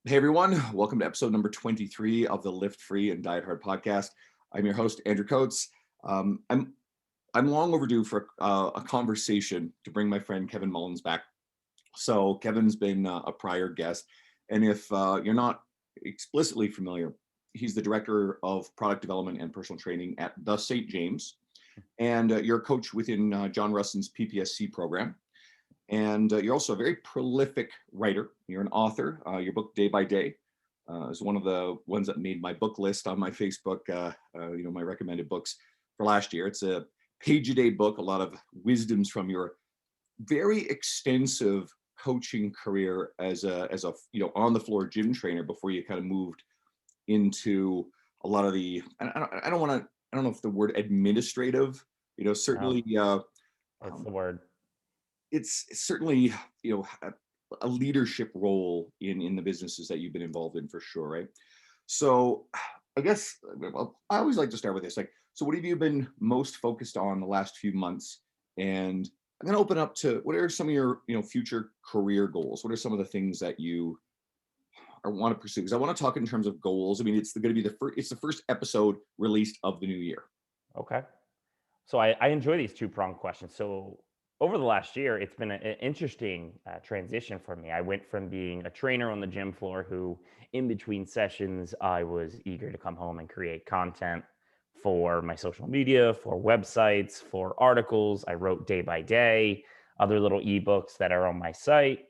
Hey everyone, welcome to episode number 23 of the Lift Free and Diet Hard podcast. I'm your host, Andrew Coates. I'm long overdue for a conversation to bring my friend Kevin Mullins back. So Kevin's been a prior guest, and if you're not explicitly familiar, he's the director of product development and personal training at the St. James, and you're a coach within John Russon's PPSC program. And you're also a very prolific writer. You're an author. Your book, Day by Day, is one of the ones that made my book list on my Facebook, my recommended books for last year. It's a page-a-day book, a lot of wisdoms from your very extensive coaching career as a on the floor gym trainer before you kind of moved into a lot of the I don't know if the word administrative, No, certainly it's um, the word. it's certainly a leadership role in the businesses that you've been involved in for sure, right? So I guess I always like to start with this, like, so what have you been most focused on the last few months? And I'm going to open up to what are some of your future career goals? What are some of the things that you want to pursue? Because I want to talk in terms of goals. I mean, it's going to be it's the first episode released of the new year. Okay. So I enjoy these two-pronged questions. So over the last year, it's been an interesting transition for me. I went from being a trainer on the gym floor who, in between sessions, I was eager to come home and create content for my social media, for websites, for articles. I wrote day by day, other little ebooks that are on my site.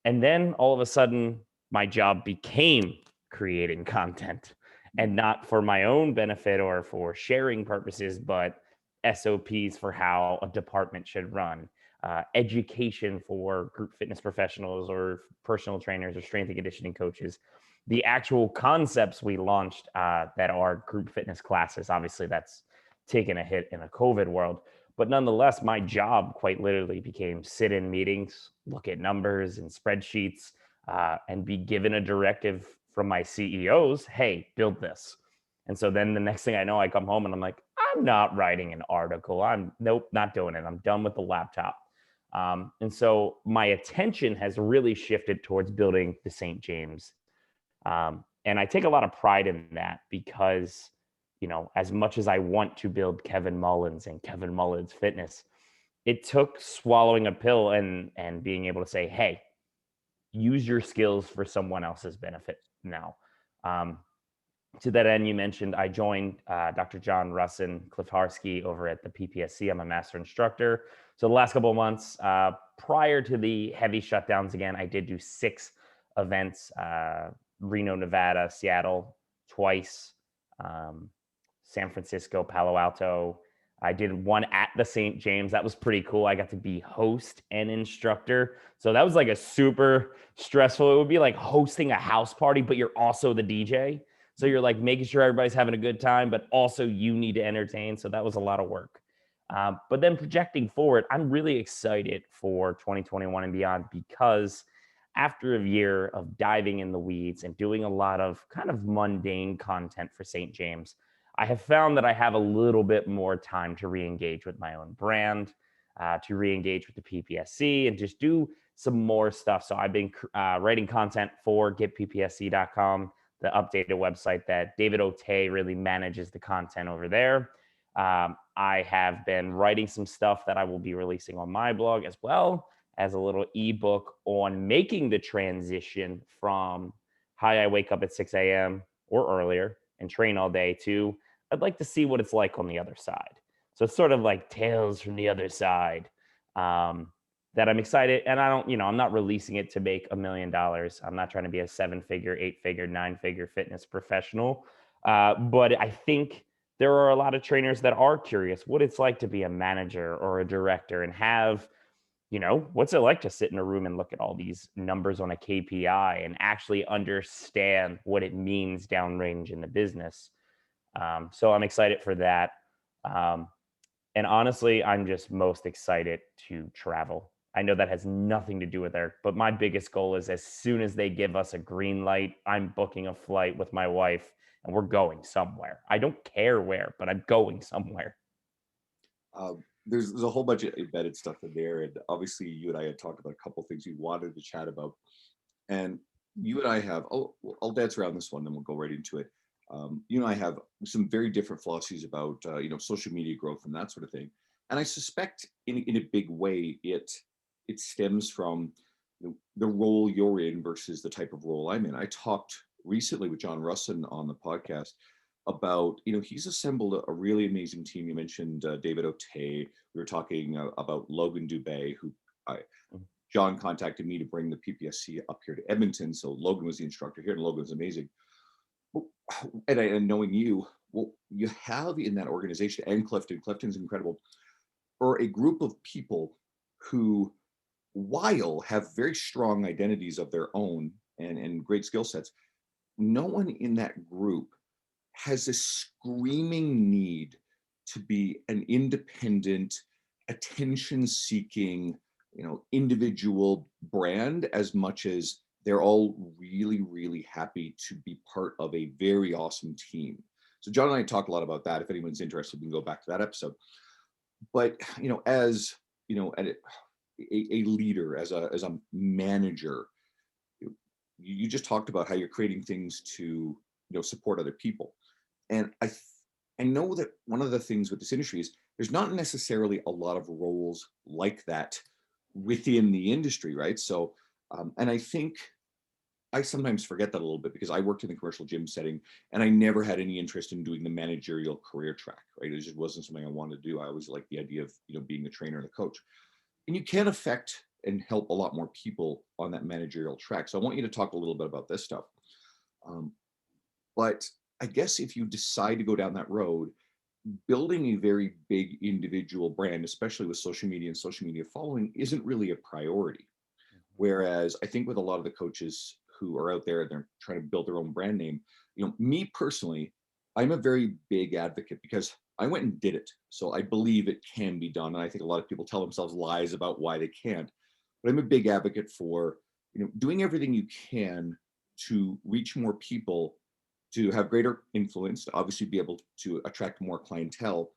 And then all of a sudden, my job became creating content, and not for my own benefit or for sharing purposes, but SOPs for how a department should run, education for group fitness professionals or personal trainers or strength and conditioning coaches. The actual concepts we launched that are group fitness classes, obviously, that's taken a hit in a COVID world. But nonetheless, my job quite literally became sit in meetings, look at numbers and spreadsheets, and be given a directive from my CEOs, hey, build this. And so then the next thing I know, I come home and I'm like, I'm not writing an article. Nope, not doing it. I'm done with the laptop. And so my attention has really shifted towards building the St. James. And I take a lot of pride in that because, as much as I want to build Kevin Mullins and Kevin Mullins Fitness, it took swallowing a pill and being able to say, hey, use your skills for someone else's benefit now. Um, to that end, you mentioned I joined Dr. John Russin Cliff-Harsky over at the PPSC. I'm a master instructor. So the last couple of months, prior to the heavy shutdowns again, I did do 6 events, Reno, Nevada, Seattle twice, um, San Francisco, Palo Alto. I did one at the St. James. That was pretty cool. I got to be host and instructor. So that was like a super stressful. It would be like hosting a house party, but you're also the DJ. So you're like making sure everybody's having a good time, but also you need to entertain. So that was a lot of work. But then projecting forward, I'm really excited for 2021 and beyond because after a year of diving in the weeds and doing a lot of kind of mundane content for St. James, I have found that I have a little bit more time to re-engage with my own brand, to re-engage with the PPSC, and just do some more stuff. So I've been writing content for getppsc.com, the updated website that David Otey really manages the content over there. I have been writing some stuff that I will be releasing on my blog as well as a little ebook on making the transition from hi, I wake up at 6 a.m. or earlier and train all day to I'd like to see what it's like on the other side. So it's sort of like tales from the other side. That I'm excited, and I don't, I'm not releasing it to make $1 million. I'm not trying to be a 7-figure, 8-figure, 9-figure fitness professional. But I think there are a lot of trainers that are curious what it's like to be a manager or a director and have, what's it like to sit in a room and look at all these numbers on a KPI and actually understand what it means downrange in the business. So I'm excited for that. Um, and honestly, I'm just most excited to travel. I know that has nothing to do with Eric, but my biggest goal is as soon as they give us a green light, I'm booking a flight with my wife and we're going somewhere. I don't care where, but I'm going somewhere. Uh, there's a whole bunch of embedded stuff in there, and obviously you and I had talked about a couple things we wanted to chat about. And you and I have, I'll dance around this one, then we'll go right into it. You and I have some very different philosophies about, social media growth and that sort of thing. And I suspect in a big way, it stems from the role you're in versus the type of role I'm in. I talked recently with John Russin on the podcast about, he's assembled a really amazing team. You mentioned David O'Tay. We were talking about Logan Dubé, who I, Mhm. John contacted me to bring the PPSC up here to Edmonton. So Logan was the instructor here, and Logan's amazing. Well, and knowing you, well, you have in that organization and Clifton's incredible, or a group of people who, while have very strong identities of their own and great skill sets, no one in that group has a screaming need to be an independent, attention seeking, individual brand as much as they're all really, really happy to be part of a very awesome team. So John and I talk a lot about that. If anyone's interested, we can go back to that episode. But as a leader, as a manager, you just talked about how you're creating things to support other people. And I know that one of the things with this industry is there's not necessarily a lot of roles like that within the industry, right? So, and I think I sometimes forget that a little bit because I worked in the commercial gym setting and I never had any interest in doing the managerial career track, right? It just wasn't something I wanted to do. I always liked the idea of, being a trainer and a coach. And you can affect and help a lot more people on that managerial track. So I want you to talk a little bit about this stuff. Um, but I guess if you decide to go down that road, building a very big individual brand, especially with social media and social media following, isn't really a priority. Whereas I think with a lot of the coaches who are out there and they're trying to build their own brand name, me personally, I'm a very big advocate because I went and did it. So I believe it can be done. And I think a lot of people tell themselves lies about why they can't. But I'm a big advocate for, doing everything you can to reach more people, to have greater influence, to obviously be able to attract more clientele.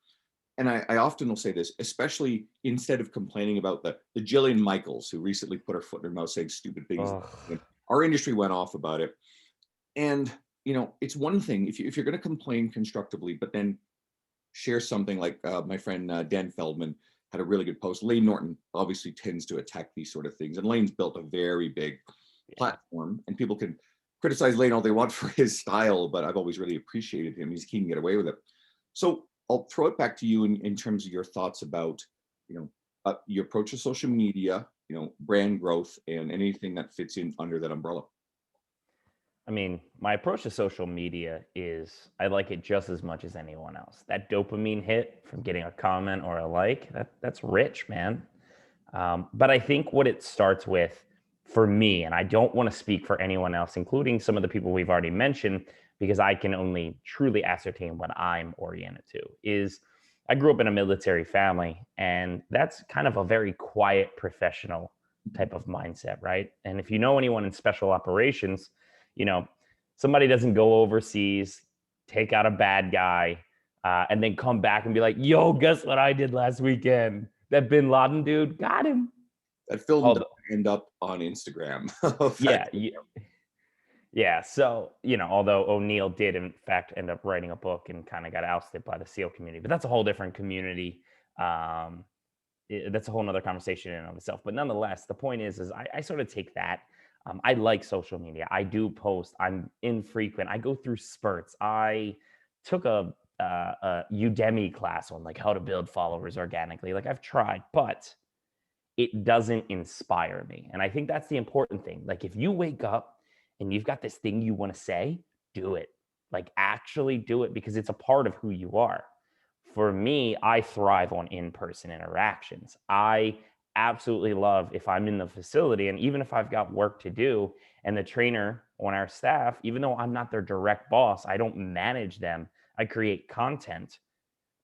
And I often will say this, especially instead of complaining about the Jillian Michaels who recently put her foot in her mouth saying stupid things. Ugh. Our industry went off about it. And, it's one thing if you're going to complain constructively, but then share something like my friend Dan Feldman had a really good post. Lane Norton obviously tends to attack these sort of things. And Lane's built a very big Yeah. platform, and people can criticize Lane all they want for his style, but I've always really appreciated him. He can get away with it. So I'll throw it back to you in terms of your thoughts about, your approach to social media, brand growth, and anything that fits in under that umbrella. I mean, my approach to social media is I like it just as much as anyone else. That dopamine hit from getting a comment or a like, that's rich, man. But I think what it starts with for me, and I don't want to speak for anyone else, including some of the people we've already mentioned, because I can only truly ascertain what I'm oriented to, is I grew up in a military family, and that's kind of a very quiet professional type of mindset, right? And if you know anyone in special operations, you know, somebody doesn't go overseas, take out a bad guy, and then come back and be like, yo, guess what I did last weekend? That Bin Laden dude got him. That film doesn't Although, end up on Instagram. of that. yeah, yeah. So, although O'Neill did in fact end up writing a book and kind of got ousted by the SEAL community, but that's a whole different community. Um, that's a whole nother conversation in and of itself. But nonetheless, the point is I sort of take that. I like social media. I do post. I'm infrequent. I go through spurts. I took a Udemy class on like how to build followers organically. Like I've tried, but it doesn't inspire me. And I think that's the important thing. Like if you wake up and you've got this thing you want to say, do it. Like actually do it because it's a part of who you are. For me, I thrive on in-person interactions. I absolutely love if I'm in the facility and even if I've got work to do and the trainer on our staff, even though I'm not their direct boss, I don't manage them. I create content.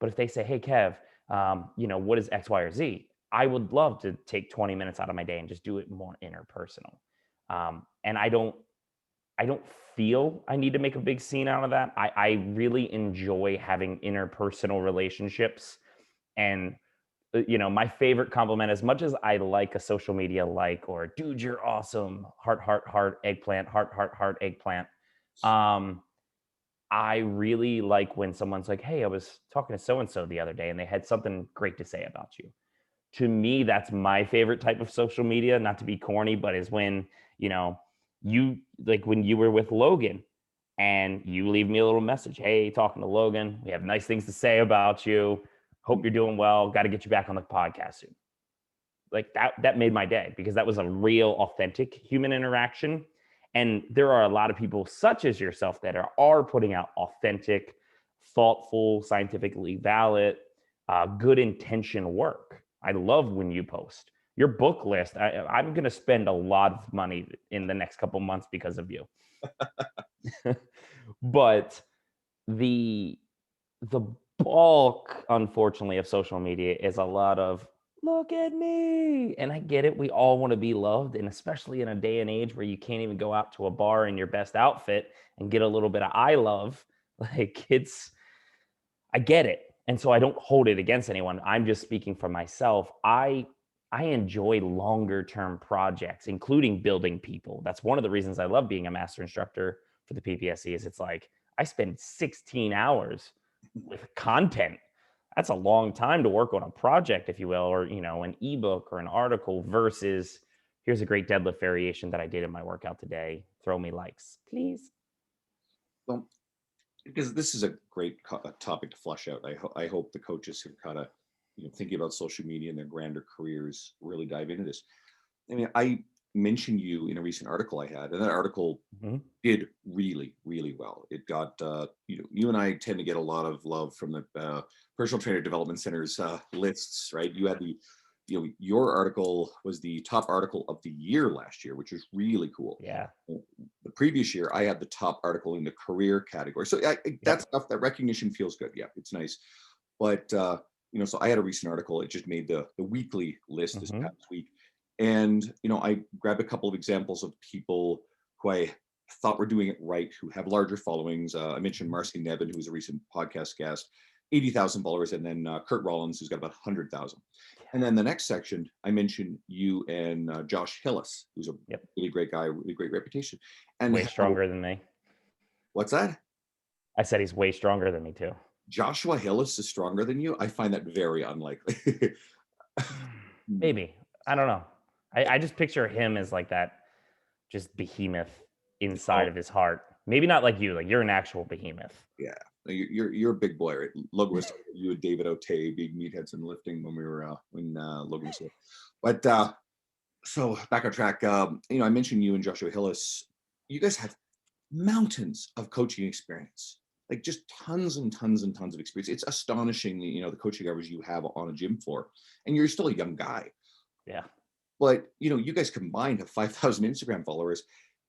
But if they say, "Hey, Kev, what is X, Y, or Z?" I would love to take 20 minutes out of my day and just do it more interpersonal. And I don't feel I need to make a big scene out of that. I really enjoy having interpersonal relationships and my favorite compliment, as much as I like a social media like, or dude, you're awesome, heart, heart, heart, eggplant, heart, heart, heart, eggplant. Um, I really like when someone's like, hey, I was talking to so and so the other day and they had something great to say about you. To me, that's my favorite type of social media, not to be corny, but is when, you know, you like when you were with Logan and you leave me a little message. Hey, talking to Logan. We have nice things to say about you. Hope you're doing well. Got to get you back on the podcast soon. Like that made my day because that was a real authentic human interaction. And there are a lot of people such as yourself that are putting out authentic, thoughtful, scientifically valid, good intention work. I love when you post your book list. I'm going to spend a lot of money in the next couple months because of you. But the the bulk, unfortunately, of social media is a lot of look at me. And I get it. We all want to be loved. And especially in a day and age where you can't even go out to a bar in your best outfit and get a little bit of I love. Like I get it. And so I don't hold it against anyone. I'm just speaking for myself. I enjoy longer term projects, including building people. That's one of the reasons I love being a master instructor for the PPSC is it's like I spend 16 hours with content. That's a long time to work on a project, if you will, or an ebook or an article versus here's a great deadlift variation that I did in my workout today. Throw me likes, please. Well, because this is a great topic to flush out. I hope the coaches who kind of thinking about social media and their grander careers really dive into this. I mean, I mentioned you in a recent article I had, and that article Mhm. did really, really well. It got, you and I tend to get a lot of love from the personal trainer development center's lists, right? You had your article was the top article of the year last year, which was really cool. Yeah. The previous year, I had the top article in the career category. So that Yep. stuff, that recognition feels good. Yeah, it's nice. But so I had a recent article. It just made the weekly list this Hmm. past week, and I grabbed a couple of examples of people who I thought were doing it right, who have larger followings. I mentioned Marcy Nevin, who was a recent podcast guest, 80,000 followers, and then Kurt Rollins, who's got about 100,000. And then the next section, I mentioned you and Josh Hillis, who's a Yep. really great guy, really great reputation. And Way how, stronger than me. what's that? I said he's way stronger than me too. Joshua Hillis is stronger than you? I find that very unlikely. Maybe. I don't know. I just picture him as like that just behemoth inside Oh, of his heart. Maybe not like you, like you're an actual behemoth. yeah. No, you're a big boy, right? Logan was talking about you and David O'Tay, big meatheads in lifting when we were when Logan was here. But so back on track. I mentioned you and Joshua Hillis. You guys have mountains of coaching experience, like just tons and tons and tons of experience. It's astonishing, the coaching hours you have on a gym floor, and you're still a young guy. Yeah. But you guys combined have 5,000 Instagram followers,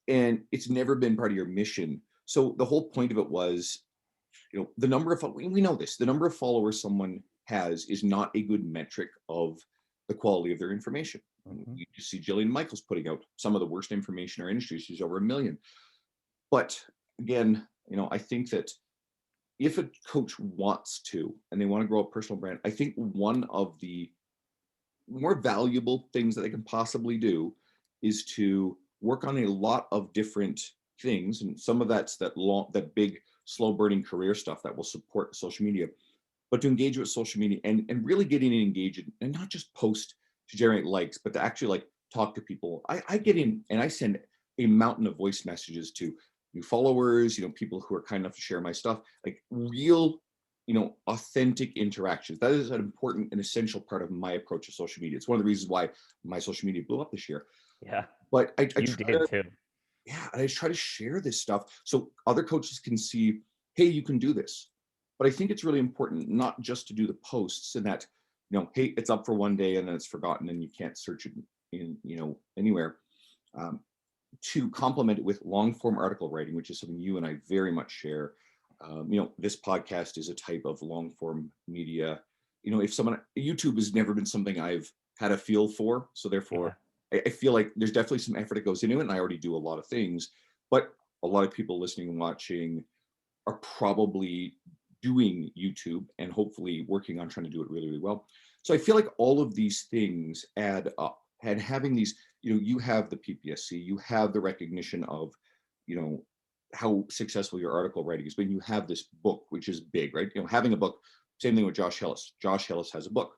and it's never been part of your mission. So the whole point of it was, the number of we know this. The number of followers someone has is not a good metric of the quality of their information. Hmm. You see Jillian Michaels putting out some of the worst information in our industry. She's over 1 million. But again, I think that if a coach wants to and they want to grow a personal brand, I think one of the more valuable things that they can possibly do is to work on a lot of different things, and some of that's that big slow burning career stuff that will support social media, but to engage with social media and really getting engaged and not just post to generate likes, but to actually like talk to people. I get in and I send a mountain of voice messages to new followers, people who are kind enough to share my stuff, like real, authentic interactions. That is an important and essential part of my approach to social media. It's one of the reasons why my social media blew up this year. Yeah. But I You try did to, too. yeah, and I try to share this stuff so other coaches can see, hey, you can do this. But I think it's really important not just to do the posts and that, hey, it's up for one day and then it's forgotten and you can't search it in, anywhere. Um, to complement it with long form article writing, which is something you and I very much share. This podcast is a type of long form media. If someone, YouTube has never been something I've had a feel for. So therefore, Yeah. I feel like there's definitely some effort that goes into it. And I already do a lot of things, but a lot of people listening and watching are probably doing YouTube and hopefully working on trying to do it really, really well. So I feel like all of these things add up, and having these, you have the PPSC, you have the recognition of, you know, how successful your article writing is, but you have this book, which is big, right? Having a book, same thing with Josh Hillis. Josh Hillis has a book.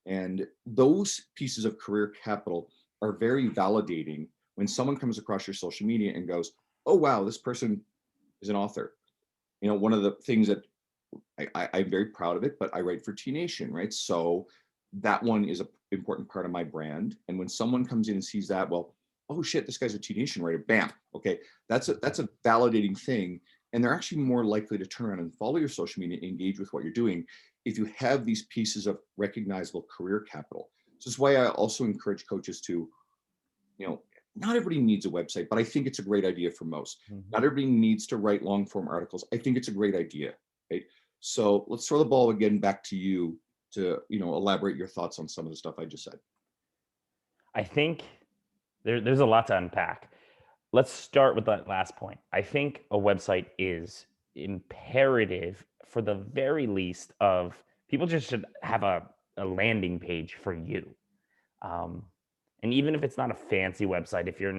And those pieces of career capital are very validating when someone comes across your social media and goes, oh, wow, this person is an author. One of the things that I'm very proud of it, but I write for T Nation, right? So that one is an important part of my brand. And when someone comes in and sees that, well, oh shit, this guy's a T Nation writer. Bam. Okay. That's a validating thing. And they're actually more likely to turn around and follow your social media, engage with what you're doing if you have these pieces of recognizable career capital. So this is why I also encourage coaches to, not everybody needs a website, but I think it's a great idea for most. Mhm. Not everybody needs to write long form articles. I think it's a great idea. Right. So let's throw the ball again back to you to, elaborate your thoughts on some of the stuff I just said. I think there's a lot to unpack. Let's start with that last point. I think a website is imperative for the very least of people just should have a landing page for you. Um, and even if it's not a fancy website, if you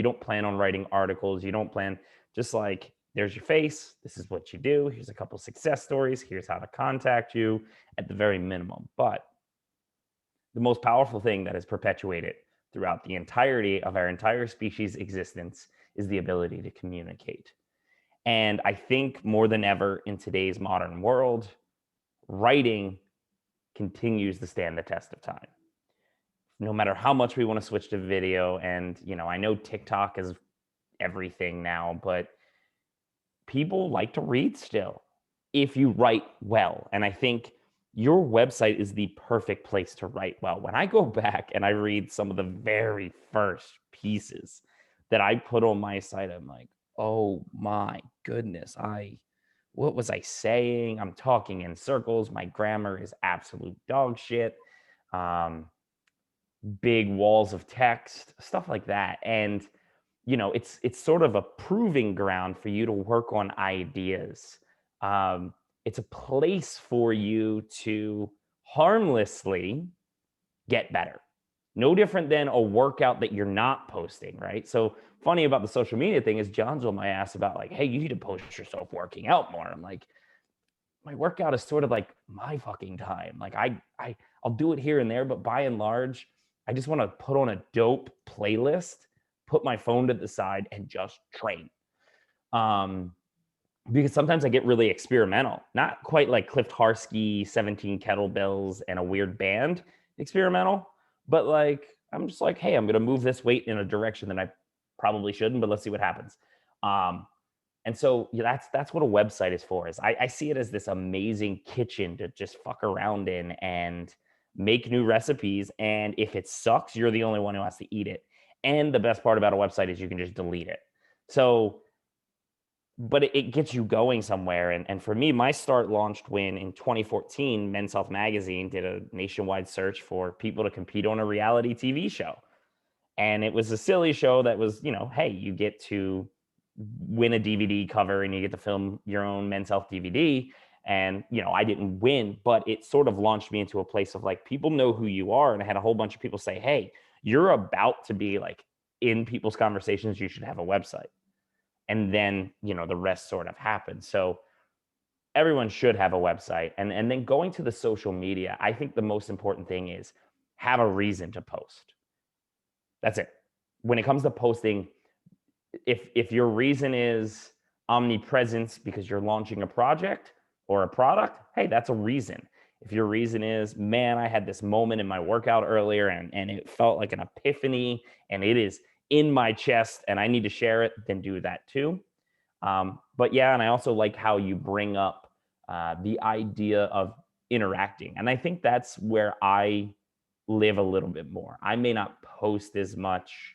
don't plan on writing articles, you don't plan, just like, there's your face, this is what you do, here's a couple success stories, here's how to contact you at the very minimum. But the most powerful thing that is perpetuated throughout the entirety of our entire species' existence is the ability to communicate. And I think more than ever in today's modern world, writing continues to stand the test of time. No matter how much we want to switch to video, and I know TikTok is everything now, but people like to read still if you write well. And I think your website is the perfect place to write well. When I go back and I read some of the very first pieces that I put on my site, I'm like, oh my goodness, what was I saying? I'm talking in circles. My grammar is absolute dog shit. Um, Big walls of text, stuff like that. And it's sort of a proving ground for you to work on ideas. It's a place for you to harmlessly get better. No different than a workout that you're not posting, right? So funny about the social media thing is John's on my ass about, like, hey, you need to post yourself working out more. I'm like, my workout is sort of like my fucking time. Like, I'll do it here and there, but by and large, I just want to put on a dope playlist, put my phone to the side, and just train. Um, because sometimes I get really experimental, not quite like Cliff Harsky, 17 kettlebells and a weird band experimental, but like, I'm just like, hey, I'm gonna move this weight in a direction that I probably shouldn't, but let's see what happens. Um, and so, yeah, that's what a website is for. Is I see it as this amazing kitchen to just fuck around in and make new recipes. And if it sucks, you're the only one who has to eat it. And the best part about a website is you can just delete it. So, but it gets you going somewhere. And for me, my start launched when in 2014, Men's Health Magazine did a nationwide search for people to compete on a reality TV show. And it was a silly show that was, hey, you get to win a DVD cover and you get to film your own Men's Health DVD. And, I didn't win, but it sort of launched me into a place of, like, people know who you are. And I had a whole bunch of people say, hey, you're about to be like in people's conversations. You should have a website. And then, the rest sort of happened. So everyone should have a website. And then going to the social media, I think the most important thing is have a reason to post. That's it. When it comes to posting, if your reason is omnipresence because you're launching a project or a product, hey, that's a reason. If your reason is, man, I had this moment in my workout earlier and it felt like an epiphany and it is in my chest and I need to share it, then do that too. But yeah, and I also like how you bring up the idea of interacting. And I think that's where I live a little bit more. I may not post as much,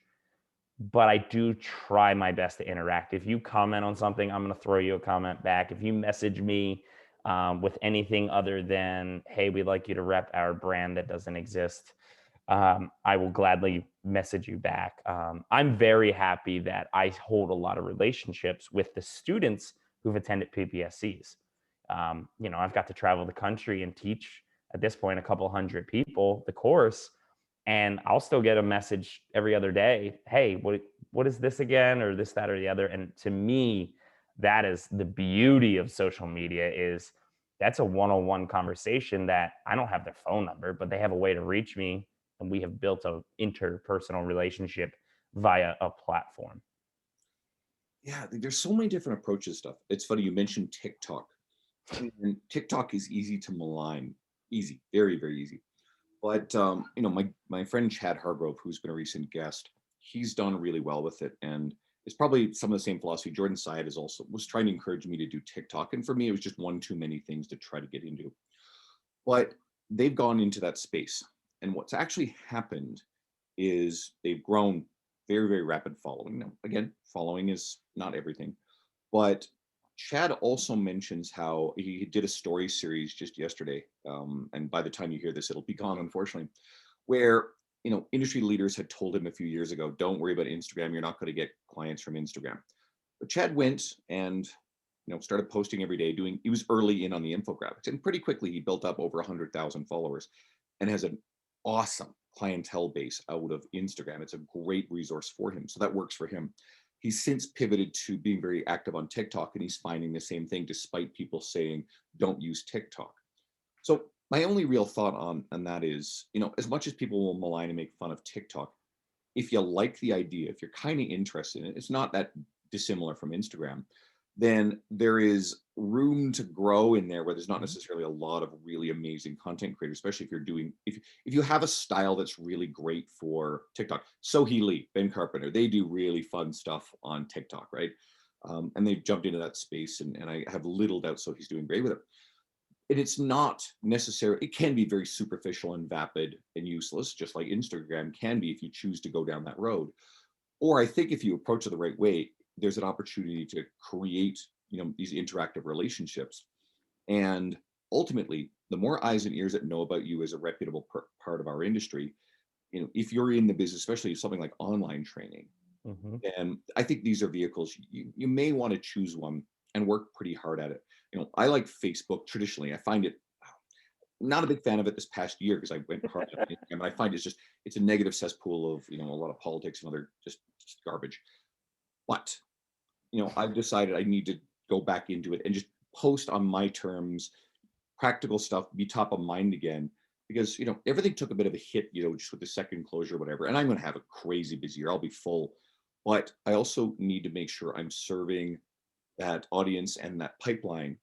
but I do try my best to interact. If you comment on something, I'm going to throw you a comment back. If you message me with anything other than, hey, we'd like you to rep our brand that doesn't exist, I will gladly message you back. I'm very happy that I hold a lot of relationships with the students who've attended PPSCs. I've got to travel the country and teach at this point, a couple hundred people, the course, and I'll still get a message every other day. Hey, what is this again, or this, that, or the other? And to me, that is the beauty of social media is that's a one-on-one conversation that I don't have their phone number, but they have a way to reach me, and we have built a interpersonal relationship via a platform. Yeah, there's so many different approaches stuff. It's funny you mentioned TikTok. And TikTok is easy to malign. Easy, very, very easy. But my friend Chad Hargrove, who's been a recent guest, he's done really well with it, and it's probably some of the same philosophy. Jordan Syed is also was trying to encourage me to do TikTok, and for me, it was just one too many things to try to get into. But they've gone into that space, and what's actually happened is they've grown very, very rapid following. Now, again, following is not everything, but Chad also mentions how he did a story series just yesterday, and by the time you hear this, it'll be gone, unfortunately, where industry leaders had told him a few years ago, "Don't worry about Instagram. You're not going to get clients from Instagram." But Chad went and started posting every day. He was early in on the infographics, and pretty quickly he built up over 100,000 followers, and has an awesome clientele base out of Instagram. It's a great resource for him, so that works for him. He's since pivoted to being very active on TikTok, and he's finding the same thing despite people saying don't use TikTok. So my only real thought on that is, as much as people will malign and make fun of TikTok, if you like the idea, if you're kind of interested in it, it's not that dissimilar from Instagram, then there is room to grow in there where there's not Mhm. necessarily a lot of really amazing content creators, especially if you're doing if you have a style that's really great for TikTok. Sohee Lee, Ben Carpenter, they do really fun stuff on TikTok, right? And they've jumped into that space, and I have little doubt Sohee's doing great with it. And it's not necessary, it can be very superficial and vapid and useless, just like Instagram can be if you choose to go down that road. Or I think if you approach it the right way, there's an opportunity to create, these interactive relationships. And ultimately, the more eyes and ears that know about you as a reputable part of our industry, if you're in the business, especially something like online training, Mhm. and I think these are vehicles you may want to choose one and work pretty hard at it. I like Facebook traditionally. I find it not a big fan of it this past year because I went hard on Instagram, and I find it's a negative cesspool of a lot of politics and other just garbage. But I've decided I need to go back into it and just post on my terms, practical stuff, be top of mind again. Because everything took a bit of a hit, just with the second closure, whatever. And I'm going to have a crazy busy year. I'll be full, but I also need to make sure I'm serving that audience and that pipeline,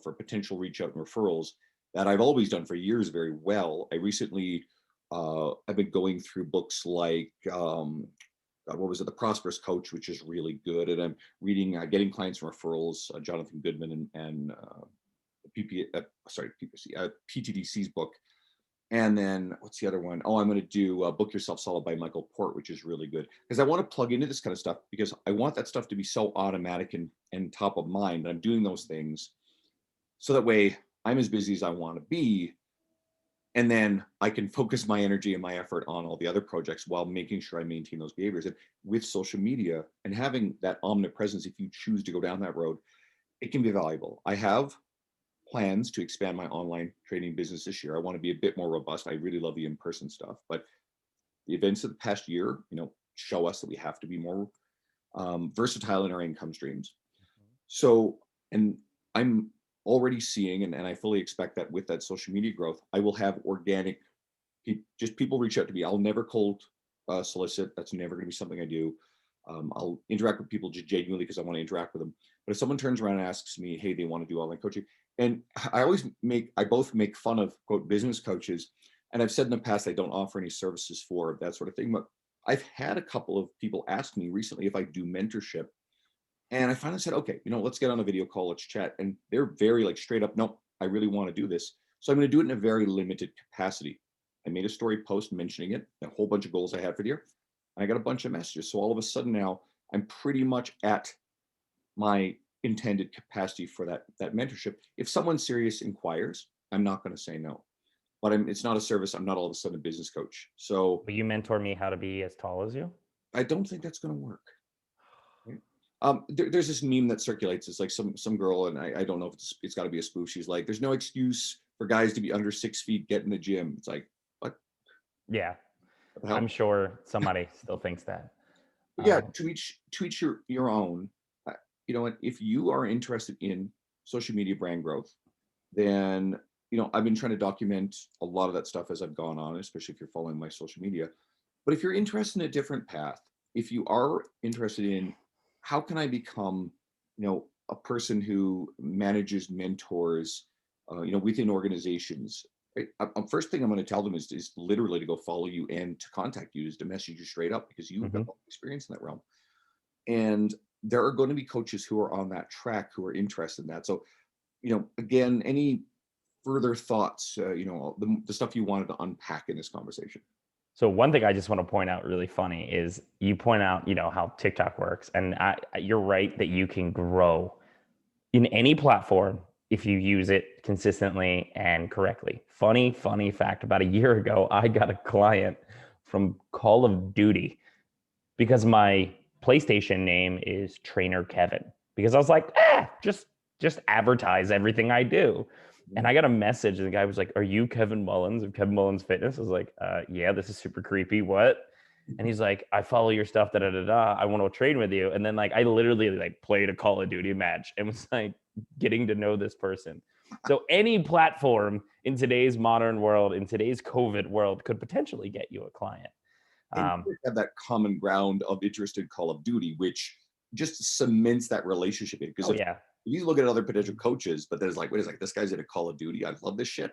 for potential reach out and referrals that I've always done for years very well. I recently, I've been going through books like God, what was it, The Prosperous Coach, which is really good. And I'm reading, getting clients from referrals, Jonathan Goodman and PTDC's book. And then what's the other one? Oh, I'm going to do Book Yourself Solid by Michael Port, which is really good because I want to plug into this kind of stuff because I want that stuff to be so automatic and top of mind. And I'm doing those things so that way I'm as busy as I want to be, and then I can focus my energy and my effort on all the other projects while making sure I maintain those behaviors. And with social media and having that omnipresence, if you choose to go down that road, it can be valuable. I have plans to expand my online training business this year. I want to be a bit more robust. I really love the in-person stuff, but the events of the past year, show us that we have to be more versatile in our income streams. So, and I'm already seeing, and I fully expect that with that social media growth, I will have organic, just people reach out to me. I'll never cold solicit. That's never going to be something I do. I'll interact with people just genuinely because I want to interact with them. But if someone turns around and asks me, hey, they want to do online coaching, and I both make fun of quote business coaches, and I've said in the past I don't offer any services for that sort of thing. But I've had a couple of people ask me recently if I do mentorship, and I finally said, okay, let's get on a video call, let's chat. And they're very like straight up, nope, I really want to do this. So I'm going to do it in a very limited capacity. I made a story post mentioning it, a whole bunch of goals I had for the year. And I got a bunch of messages. So all of a sudden now I'm pretty much at my intended capacity for that mentorship. If someone serious inquires, I'm not going to say no. But it's not a service. I'm not all of a sudden a business coach. So Will you mentor me how to be as tall as you? I don't think that's going to work. Right? There's this meme that circulates. It's like some girl, and I don't know if it's got to be a spoof. She's like, "There's no excuse for guys to be under 6 feet, get in the gym. It's like, Yeah, what the I'm hell? sure somebody still thinks that. But yeah, Um, to each your own. Uh, you know, and if you are interested in social media brand growth, then I've been trying to document a lot of that stuff as I've gone on, especially if you're following my social media. But if you're interested in a different path, if you are interested in how can I become, a person who manages mentors, within organizations, right? First thing I'm going to tell them is literally to go follow you and to contact you, is to message you straight up because you've got mhm. a lot of experience in that realm. And there are going to be coaches who are on that track who are interested in that. So, again, any further thoughts, the stuff you wanted to unpack in this conversation? So one thing I just want to point out really funny is you point out, how TikTok works, and you're right that you can grow in any platform if you use it consistently and correctly. Funny fact, about a year ago, I got a client from Call of Duty because my PlayStation name is Trainer Kevin. Because I was like, just advertise everything I do. And Mhm. I got a message, and the guy was like, "Are you Kevin Mullins of Kevin Mullins Fitness?" I was like, "Yeah, this is super creepy. What?" And he's like, "I follow your stuff. Da da da da. I want to train with you." And then like I literally like played a Call of Duty match and was like getting to know this person. So any platform in today's modern world, in today's COVID world, could potentially get you a client. And Um, you have that common ground of interest in Call of Duty, which just cements that relationship. Because oh if yeah, you look at other potential coaches, but there's like, wait a second, this guy's in a Call of Duty. I love this shit.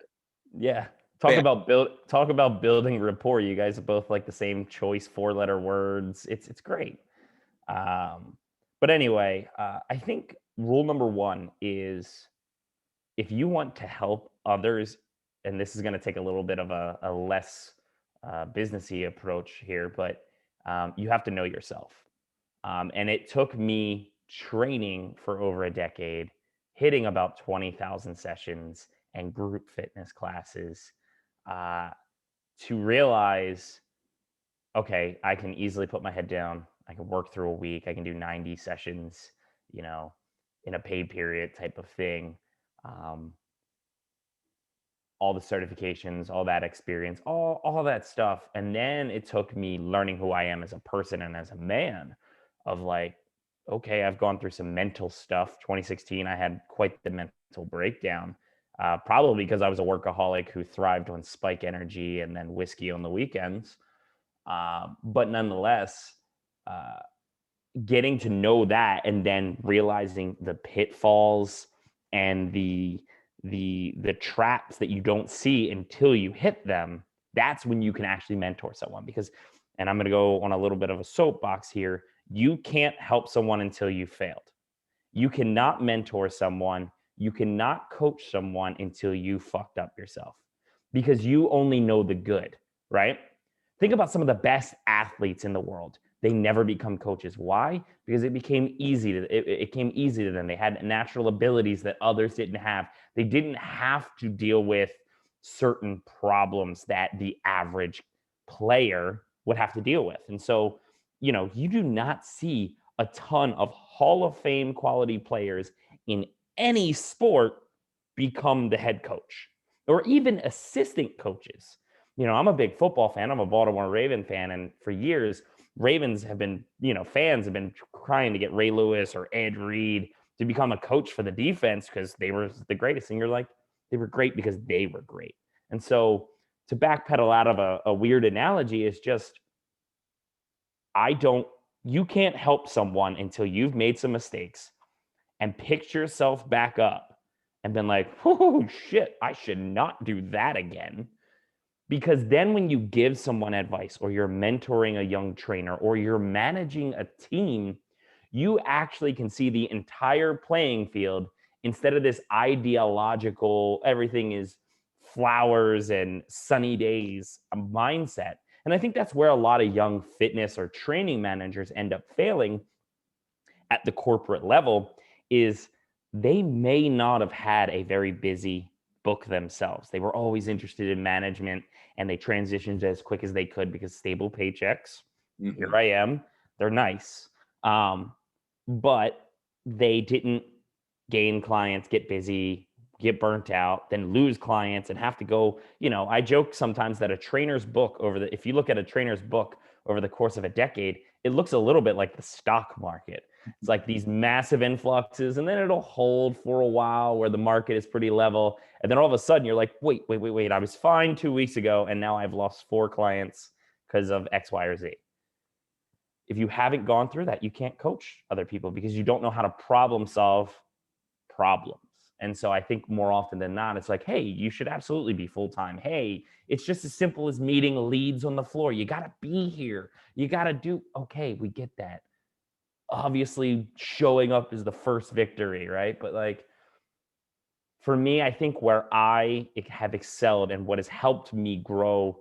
yeah. Bam. Talk about building rapport. You guys are both like the same choice 4-letter words. It's great. Um, but anyway, I think rule number one is if you want to help others, and this is going to take a little bit of a less businessy approach here, but you have to know yourself. And it took me training for over a decade, hitting about 20,000 sessions and group fitness classes uh, to realize, okay, I can easily put my head down. I can work through a week. I can do 90 sessions, you know, in a paid period type of thing. Um, all the certifications, all that experience, all that stuff. And then it took me learning who I am as a person and as a man of like, okay, I've gone through some mental stuff. 2016, I had quite the mental breakdown. Probably because I was a workaholic who thrived on spike energy and then whiskey on the weekends. But nonetheless, uh, getting to know that and then realizing the pitfalls and the traps that you don't see until you hit them, that's when you can actually mentor someone. Because, and I'm going to go on a little bit of a soapbox here, you can't help someone until you failed. You cannot mentor someone, you cannot coach someone until you fucked up yourself, because you only know the good, right? Think about some of the best athletes in the world. They never become coaches. Why? Because it came easy to them. They had natural abilities that others didn't have. They didn't have to deal with certain problems that the average player would have to deal with. And so, you do not see a ton of Hall of Fame quality players in any sport become the head coach or even assistant coaches. I'm a big football fan. I'm a Baltimore Raven fan. And for years, Ravens have been, fans have been crying to get Ray Lewis or Ed Reed to become a coach for the defense because they were the greatest. And you're like, they were great because they were great. And so to backpedal out of a weird analogy is just, I don't, you can't help someone until you've made some mistakes and picked yourself back up and been like, oh shit, I should not do that again. Because then when you give someone advice or you're mentoring a young trainer or you're managing a team, you actually can see the entire playing field instead of this ideological, everything is flowers and sunny days mindset. And I think that's where a lot of young fitness or training managers end up failing at the corporate level is they may not have had a very busy book themselves. They were always interested in management and they transitioned as quick as they could because stable paychecks. Here Mhm. I am. They're nice. But they didn't gain clients, get busy, get burnt out, then lose clients and have to go, I joke sometimes that a trainer's book if you look at a trainer's book over the course of a decade, it looks a little bit like the stock market. It's like these massive influxes, and then it'll hold for a while where the market is pretty level. And then all of a sudden you're like, wait, I was fine 2 weeks ago, and now I've lost 4 clients because of X, Y, or Z. If you haven't gone through that, you can't coach other people because you don't know how to problem solve problems. And so I think more often than not, it's like, hey, you should absolutely be full time. Hey, it's just as simple as meeting leads on the floor. You got to be here. You got to do, okay, we get that. Obviously, showing up is the first victory, right? But like, for me, I think where I have excelled and what has helped me grow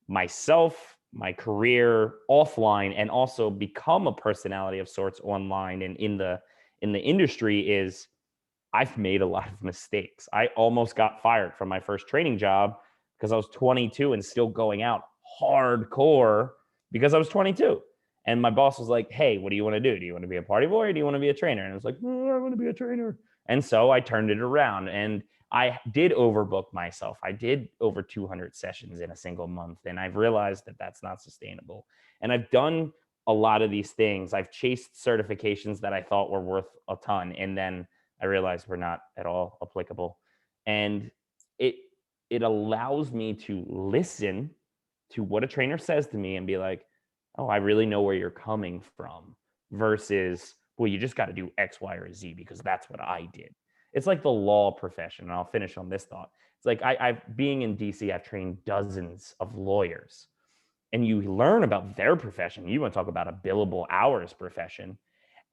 myself, my career offline, and also become a personality of sorts online and in the industry is I've made a lot of mistakes. I almost got fired from my first training job because I was 22 and still going out hardcore because I was 22. And my boss was like, hey, what do you want to do? Do you want to be a party boy or do you want to be a trainer? And I was like, I want to be a trainer. And so I turned it around and I did overbook myself. I did over 200 sessions in a single month. And I've realized that that's not sustainable. And I've done a lot of these things. I've chased certifications that I thought were worth a ton. And then I realized were not at all applicable. And it it allows me to listen to what a trainer says to me and be like, oh, I really know where you're coming from versus, well, you just got to do X, Y, or Z because that's what I did. It's like the law profession. And I'll finish on this thought. It's like being in DC, I've trained dozens of lawyers and you learn about their profession. You want to talk about a billable hours profession.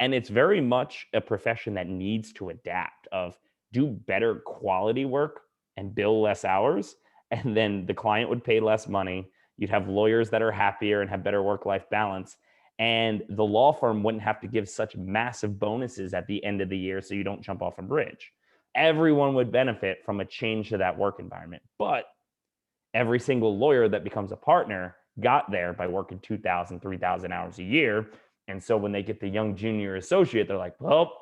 And it's very much a profession that needs to adapt of do better quality work and bill less hours. And then the client would pay less money. You'd have lawyers that are happier and have better work-life balance. And the law firm wouldn't have to give such massive bonuses at the end of the year so you don't jump off a bridge. Everyone would benefit from a change to that work environment. But every single lawyer that becomes a partner got there by working 2,000, 3,000 hours a year. And so when they get the young junior associate, they're like, well,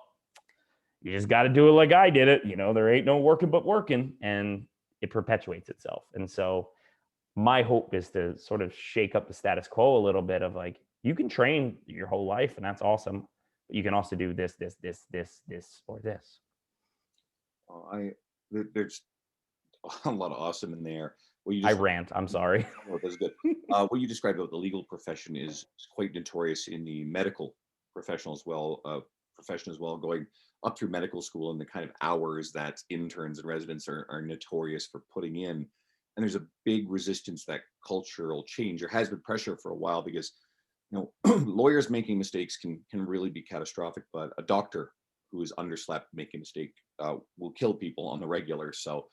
you just got to do it like I did it. There ain't no working but working. And it perpetuates itself. And so my hope is to sort of shake up the status quo a little bit of like, you can train your whole life and that's awesome. But you can also do this, or this. There's a lot of awesome in there. What you I just rant. I'm sorry. Oh, that's good. What you described about the legal profession is quite notorious in the medical professional as well, profession as well, going up through medical school and the kind of hours that interns and residents are notorious for putting in. And there's a big resistance to that cultural change. There has been pressure for a while because lawyers making mistakes can really be catastrophic, but a doctor who is underslept making a mistake will kill people on the regular. So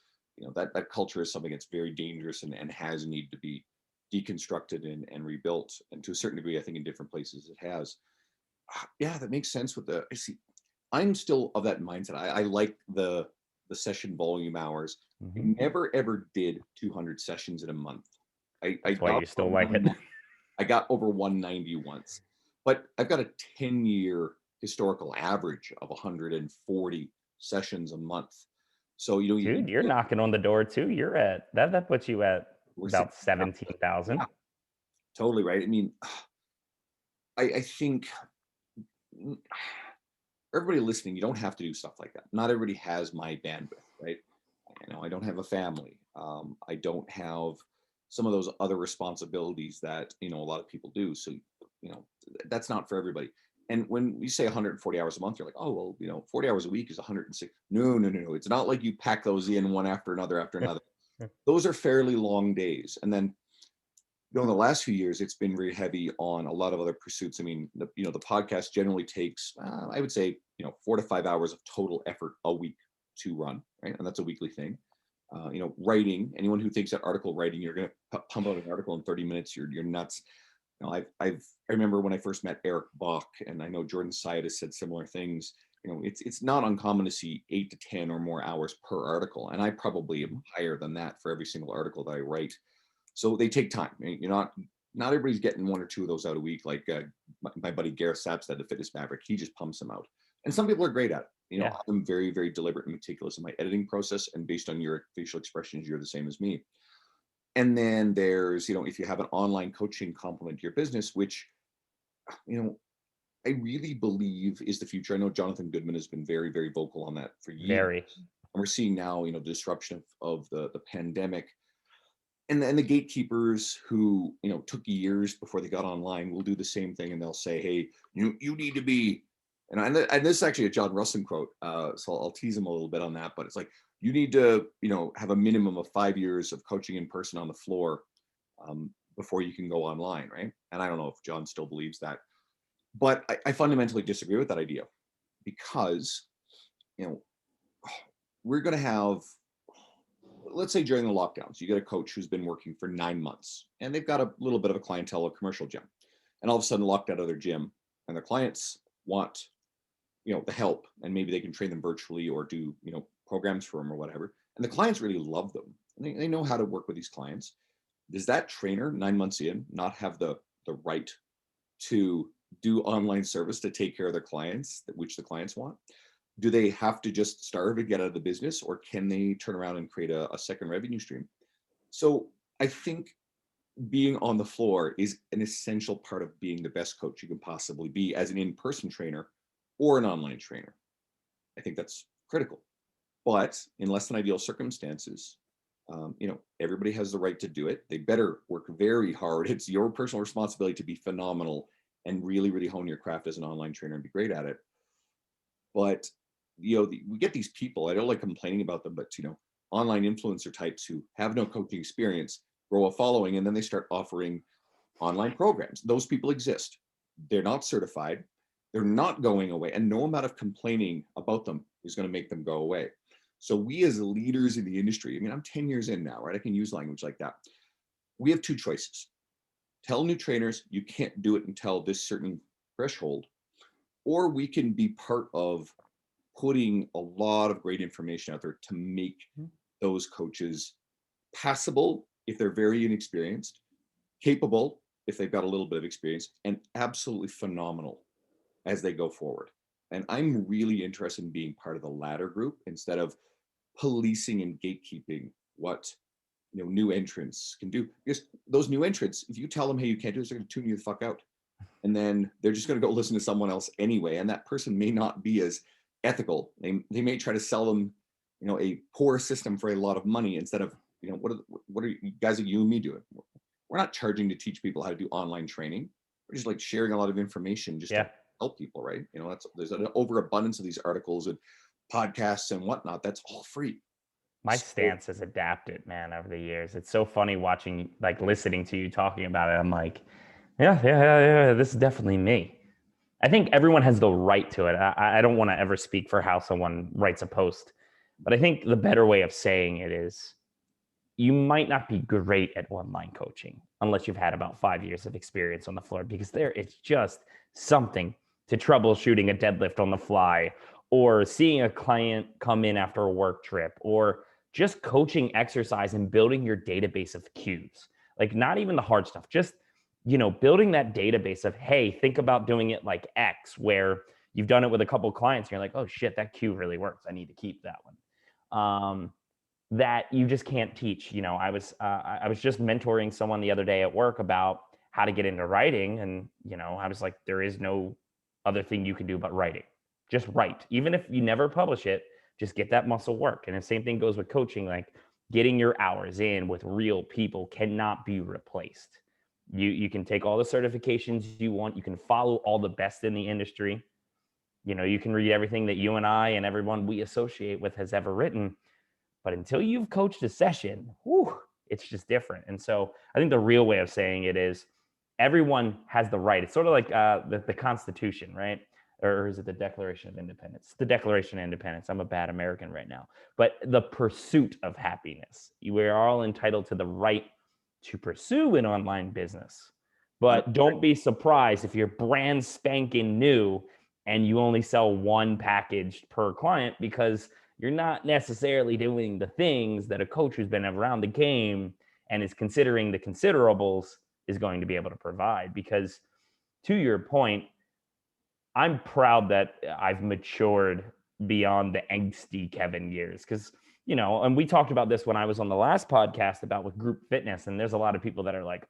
that culture is something that's very dangerous and has need to be deconstructed and rebuilt. And to a certain degree, I think in different places it has. Yeah, that makes sense with I see. I'm still of that mindset. I like the session volume hours. I Mhm. never ever did 200 sessions in a month. I That's why got you still like it. I got over 190 once, but I've got a 10-year historical average of 140 sessions a month. So you Dude, you're knocking on the door too. You're at that puts you at we're about six. 17,000. Yeah, totally right. I mean, I think everybody listening, you don't have to do stuff like that. Not everybody has my bandwidth, right? I don't have a family. I don't have some of those other responsibilities that a lot of people do. So you know that's not for everybody. And when you say 140 hours a month, you're like, oh well, 40 hours a week is 106. No, no, no, no. It's not like you pack those in one after another after another. Those are fairly long days. And then in the last few years, it's been very heavy on a lot of other pursuits. I mean, the podcast generally takes, I would say, 4 to 5 hours of total effort a week to run, right? And that's a weekly thing. Writing. Anyone who thinks that article writing, you're going to pump out an article in 30 minutes, you're nuts. I remember when I first met Eric Bach, and I know Jordan Syed has said similar things. It's not uncommon to see 8 to 10 or more hours per article, and I probably am higher than that for every single article that I write. So they take time. You're not everybody's getting one or two of those out a week. Like my buddy Gareth Sapstad, the fitness maverick, he just pumps them out. And some people are great at it. Yeah, I'm very, very deliberate and meticulous in my editing process. And based on your facial expressions, you're the same as me. And then there's, if you have an online coaching complement to your business, which, you know, I really believe is the future. I know Jonathan Goodman has been very, very vocal on that for years. very. And we're seeing now, the disruption of the pandemic, and the gatekeepers who, took years before they got online will do the same thing, and they'll say, hey, you need to be, and this is actually a John Russin quote, so I'll tease him a little bit on that, but it's like, you need to, have a minimum of 5 years of coaching in person on the floor, before you can go online, right? And I don't know if John still believes that, but I fundamentally disagree with that idea, because, you know we're going to have, let's say during the lockdowns, you get a coach who's been working for 9 months and they've got a little bit of a clientele, a commercial gym, and all of a sudden locked out of their gym, and their clients want, the help, and maybe they can train them virtually or do, programs for them or whatever. And the clients really love them. And they know how to work with these clients. Does that trainer 9 months in not have the right to do online service to take care of their clients, which the clients want? Do they have to just starve and get out of the business, or can they turn around and create a second revenue stream? So I think being on the floor is an essential part of being the best coach you can possibly be as an in-person trainer or an online trainer. I think that's critical. But in less than ideal circumstances, everybody has the right to do it. They better work very hard. It's your personal responsibility to be phenomenal and really, really hone your craft as an online trainer and be great at it. But we get these people, I don't like complaining about them, but online influencer types who have no coaching experience, grow a following, and then they start offering online programs. Those people exist. They're not certified. They're not going away, and no amount of complaining about them is going to make them go away. So we, as leaders in the industry, I mean, I'm 10 years in now, right? I can use language like that. We have two choices. Tell new trainers you can't do it until this certain threshold, or we can be part of putting a lot of great information out there to make those coaches passable if they're very inexperienced, capable if they've got a little bit of experience, and absolutely phenomenal as they go forward. And I'm really interested in being part of the latter group instead of policing and gatekeeping what new entrants can do. Because those new entrants, if you tell them, hey, you can't do this, they're going to tune you the fuck out. And then they're just going to go listen to someone else anyway. And that person may not be as ethical. They may try to sell them, a poor system for a lot of money instead of, what are you guys like you and me doing? We're not charging to teach people how to do online training. We're just like sharing a lot of information just Yeah. to help people, right? There's an overabundance of these articles and podcasts and whatnot. That's all free. My So stance has adapted, man, over the years. It's so funny watching, like listening to you talking about it. I'm like, yeah, this is definitely me. I think everyone has the right to it. I don't want to ever speak for how someone writes a post, but I think the better way of saying it is you might not be great at online coaching unless you've had about 5 years of experience on the floor, because there it's just something to troubleshooting a deadlift on the fly, or seeing a client come in after a work trip, or just coaching exercise and building your database of cues. Like, not even the hard stuff, just building that database of, hey, think about doing it like X, where you've done it with a couple of clients and you're like, oh shit, that cue really works, I need to keep that one. That you just can't teach. I was just mentoring someone the other day at work about how to get into writing, and I was like, there is no other thing you can do but writing. Just write, even if you never publish it. Just get that muscle work. And the same thing goes with coaching. Like, getting your hours in with real people cannot be replaced. You can take all the certifications you want. You can follow all the best in the industry. You can read everything that you and I and everyone we associate with has ever written, but until you've coached a session, it's just different. And so I think the real way of saying it is everyone has the right. It's sort of like the Constitution, right? Or is it the Declaration of Independence? The Declaration of Independence. I'm a bad American right now. But the pursuit of happiness. We are all entitled to the right to pursue an online business. But don't be surprised if you're brand spanking new and you only sell one package per client, because you're not necessarily doing the things that a coach who's been around the game and is considering the considerables is going to be able to provide. Because, to your point, I'm proud that I've matured beyond the angsty Kevin years because, and we talked about this when I was on the last podcast about with group fitness. And there's a lot of people that are like,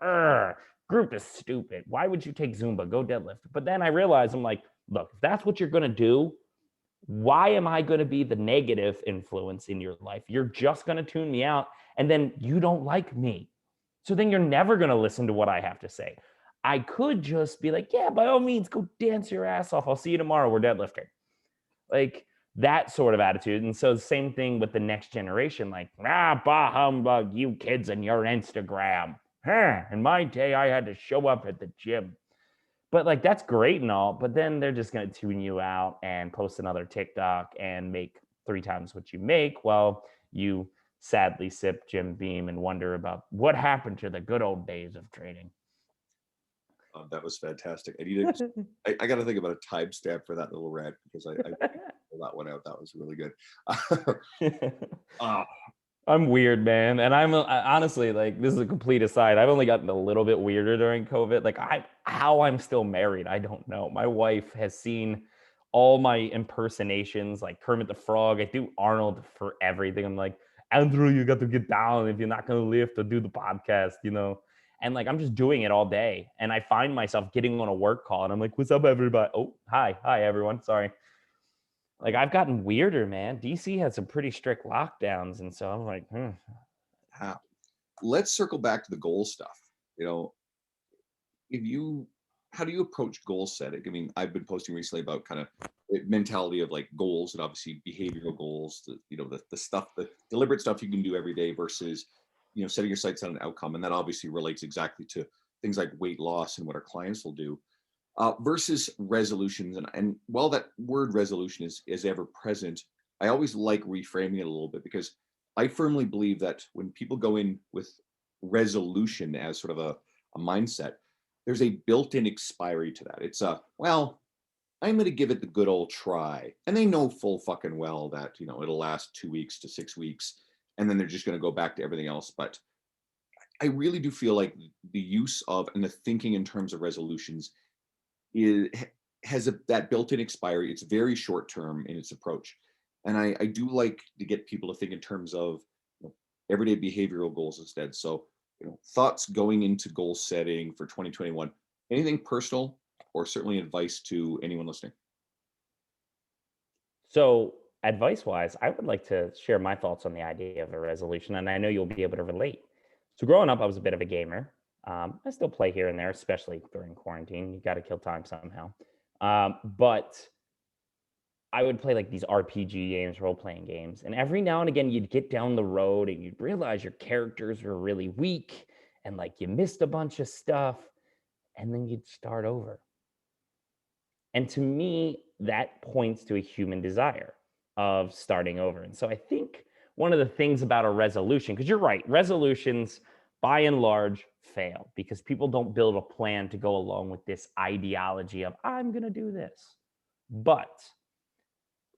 group is stupid. Why would you take Zumba? Go deadlift. But then I realized I'm like, look, if that's what you're going to do, why am I going to be the negative influence in your life? You're just going to tune me out and then you don't like me. So then you're never going to listen to what I have to say. I could just be like, yeah, by all means, go dance your ass off. I'll see you tomorrow. We're deadlifting. Like that sort of attitude. And so the same thing with the next generation, like, bah humbug, you kids and your Instagram. In my day, I had to show up at the gym. But like that's great and all, but then they're just gonna tune you out and post another TikTok and make 3 times what you make while you sadly sip Jim Beam and wonder about what happened to the good old days of training. That was fantastic. I need to. I got to think about a timestamp for that little rant because I pulled that one out. That was really good. uh, I'm weird, man. And honestly, like, this is a complete aside. I've only gotten a little bit weirder during COVID. Like, how I'm still married, I don't know. My wife has seen all my impersonations, like Kermit the Frog. I do Arnold for everything. I'm like, Andrew, you got to get down if you're not going to lift or do the podcast. And like, I'm just doing it all day. And I find myself getting on a work call and I'm like, what's up, everybody? Oh, hi, everyone. Sorry. Like I've gotten weirder, man. DC had some pretty strict lockdowns, and so I'm like, let's circle back to the goal stuff. You know, if you, how do you approach goal setting? I mean, I've been posting recently about kind of mentality of like goals and obviously behavioral goals. The stuff, the deliberate stuff you can do every day versus, setting your sights on an outcome, and that obviously relates exactly to things like weight loss and what our clients will do. Versus resolutions. And while that word resolution is ever present, I always like reframing it a little bit because I firmly believe that when people go in with resolution as sort of a mindset, there's a built-in expiry to that. It's well, I'm going to give it the good old try. And they know full fucking well that, it'll last 2 weeks to 6 weeks. And then they're just going to go back to everything else. But I really do feel like the use of and the thinking in terms of resolutions has that built-in expiry. It's very short term in its approach, and I do like to get people to think in terms of everyday behavioral goals instead. So thoughts going into goal setting for 2021. Anything personal or certainly advice to anyone listening? So advice-wise, I would like to share my thoughts on the idea of a resolution, and I know you'll be able to relate. So growing up, I was a bit of a gamer. I still play here and there, especially during quarantine. You got to kill time somehow. But I would play like these RPG games, role playing games. And every now and again, you'd get down the road and you'd realize your characters were really weak and like you missed a bunch of stuff. And then you'd start over. And to me, that points to a human desire of starting over. And so I think one of the things about a resolution, because you're right, resolutions by and large fail because people don't build a plan to go along with this ideology of, I'm going to do this. But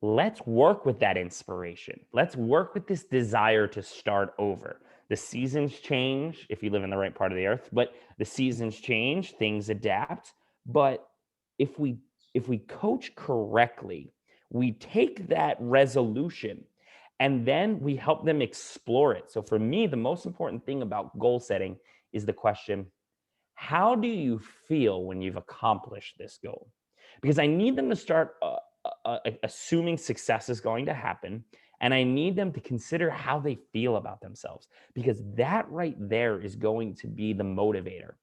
let's work with that inspiration. Let's work with this desire to start over. The seasons change if you live in the right part of the earth, but the seasons change, things adapt. But if we coach correctly, we take that resolution and then we help them explore it. So for me, the most important thing about goal setting is the question, how do you feel when you've accomplished this goal? Because I need them to start assuming success is going to happen. And I need them to consider how they feel about themselves, because that right there is going to be the motivator.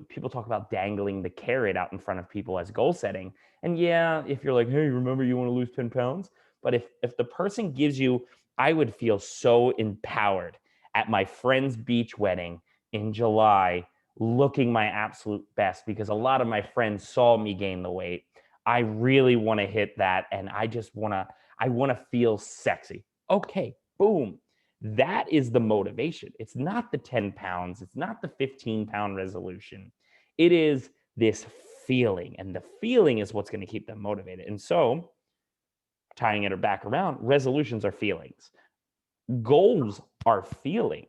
People talk about dangling the carrot out in front of people as goal setting. And yeah, if you're like, hey, remember you want to lose 10 pounds? But if the person gives you, I would feel so empowered at my friend's beach wedding in July, looking my absolute best because a lot of my friends saw me gain the weight. I really want to hit that. And I want to feel sexy. Okay, boom. That is the motivation. It's not the 10 pounds. It's not the 15-pound resolution. It is this feeling. And the feeling is what's going to keep them motivated. And so, tying it back around, resolutions are feelings. Goals are feelings.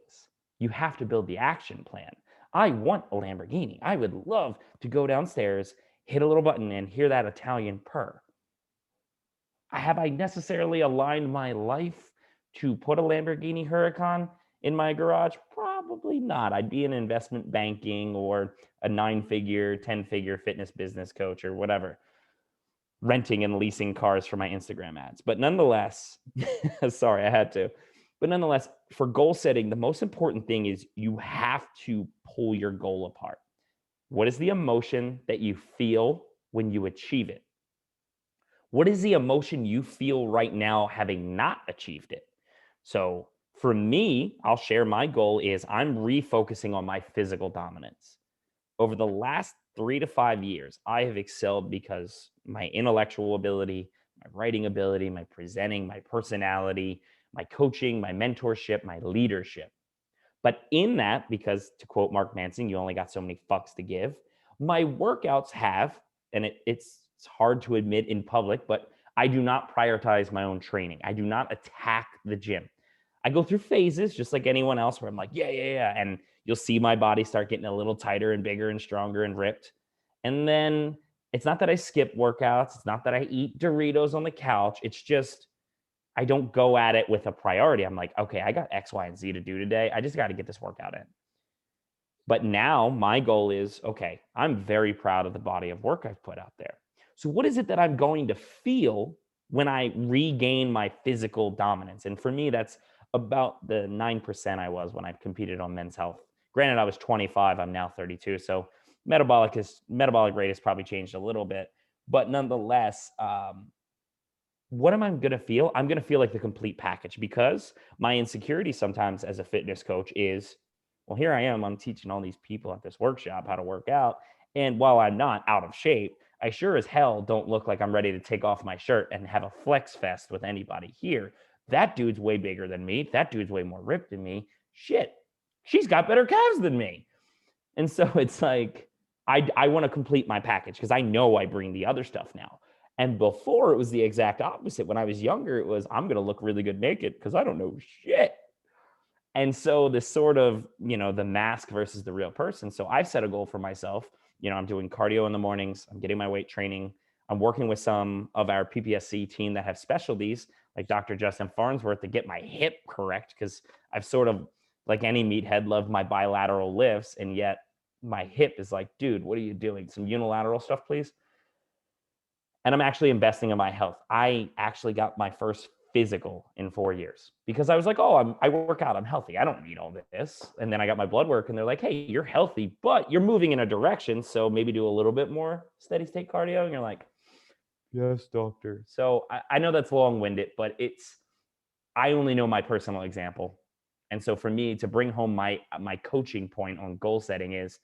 You have to build the action plan. I want a Lamborghini. I would love to go downstairs hit a little button and hear that Italian purr. Have I necessarily aligned my life to put a Lamborghini Huracan in my garage? Probably not. I'd be in investment banking or a 9-figure, 10-figure fitness business coach or whatever, renting and leasing cars for my Instagram ads. But nonetheless, sorry, I had to. But nonetheless, for goal setting, the most important thing is you have to pull your goal apart. What is the emotion that you feel when you achieve it? What is the emotion you feel right now having not achieved it? So for me, I'll share my goal is I'm refocusing on my physical dominance. Over the last 3 to 5 years, I have excelled because my intellectual ability, my writing ability, my presenting, my personality, my coaching, my mentorship, my leadership. But in that, because to quote Mark Manson, you only got so many fucks to give, my workouts have, and it's hard to admit in public, but I do not prioritize my own training. I do not attack the gym. I go through phases just like anyone else where I'm like, yeah, yeah, yeah. And you'll see my body start getting a little tighter and bigger and stronger and ripped. And then it's not that I skip workouts. It's not that I eat Doritos on the couch. It's just I don't go at it with a priority. I'm like, okay, I got X, Y, and Z to do today. I just got to get this workout in. But now my goal is okay, I'm very proud of the body of work I've put out there. So, what is it that I'm going to feel when I regain my physical dominance? And for me, that's about the 9% I was when I competed on Men's Health. Granted, I was 25, I'm now 32. So, metabolic rate has probably changed a little bit. But nonetheless, what am I going to feel? I'm going to feel like the complete package because my insecurity sometimes as a fitness coach is, well, here I am. I'm teaching all these people at this workshop how to work out. And while I'm not out of shape, I sure as hell don't look like I'm ready to take off my shirt and have a flex fest with anybody here. That dude's way bigger than me. That dude's way more ripped than me. Shit, she's got better calves than me. And so it's like, I want to complete my package because I know I bring the other stuff now. And before it was the exact opposite. When I was younger, it was, I'm going to look really good naked because I don't know shit. And so this sort of, the mask versus the real person. So I've set a goal for myself. I'm doing cardio in the mornings. I'm getting my weight training. I'm working with some of our PPSC team that have specialties like Dr. Justin Farnsworth to get my hip correct because I've sort of, like any meathead, loved my bilateral lifts. And yet my hip is like, dude, what are you doing? Some unilateral stuff, please. And I'm actually investing in my health. I actually got my first physical in 4 years because I was like, oh, I work out, I'm healthy, I don't need all this. And then I got my blood work and they're like, hey, you're healthy, but you're moving in a direction. So maybe do a little bit more steady state cardio. And you're like, yes, doctor. So I know that's long winded, but I only know my personal example. And so for me to bring home my coaching point on goal setting is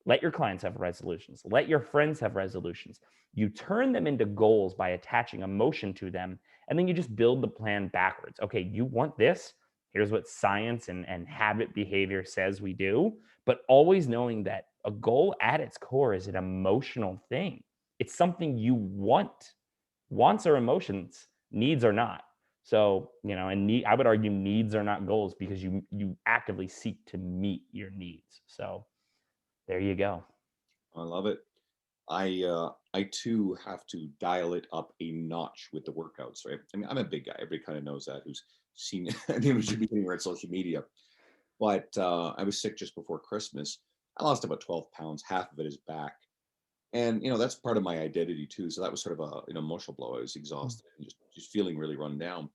let your clients have resolutions. Let your friends have resolutions. You turn them into goals by attaching emotion to them, and then you just build the plan backwards. Okay, you want this. Here's what science and habit behavior says we do, but always knowing that a goal at its core is an emotional thing. It's something you want. Wants are emotions, needs are not. So, I would argue needs are not goals because you actively seek to meet your needs. So, there you go. I love it. I too have to dial it up a notch with the workouts, right? I mean, I'm a big guy. Everybody kind of knows that who's seen the image of me anywhere on social media. But I was sick just before Christmas. I lost about 12 pounds. Half of it is back. And that's part of my identity too. So that was sort of an emotional blow. I was exhausted and just feeling really run down.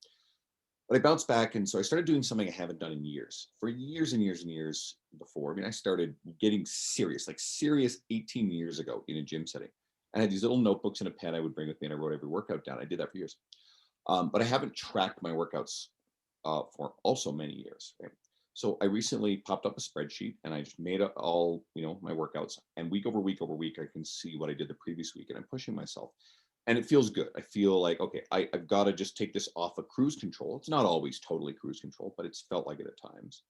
But I bounced back, and so I started doing something I haven't done in years. For years and years and years before. I mean, I started getting serious, like serious 18 years ago in a gym setting. I had these little notebooks and a pen I would bring with me, and I wrote every workout down. I did that for years. But I haven't tracked my workouts for also many years. Right? So I recently popped up a spreadsheet, and I just made up all my workouts. And week over week over week, I can see what I did the previous week, and I'm pushing myself. And it feels good. I feel like, okay, I've got to just take this off of cruise control. It's not always totally cruise control, but it's felt like it at times.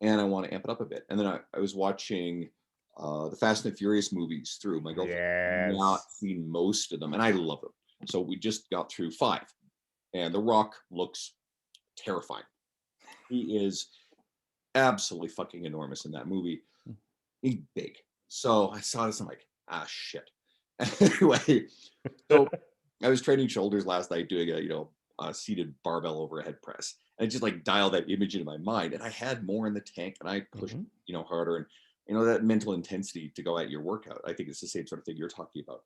And I want to amp it up a bit. And then I was watching the Fast and the Furious movies through. My girlfriend had not Yes. seen most of them, and I love them. So we just got through 5. And The Rock looks terrifying. He is absolutely fucking enormous in that movie. He's big. So I saw this, I'm like, ah, shit. Anyway, so I was training shoulders last night doing a seated barbell overhead press. And I just like dialed that image into my mind. And I had more in the tank and I pushed, Hmm. harder. And that mental intensity to go at your workout. I think it's the same sort of thing you're talking about.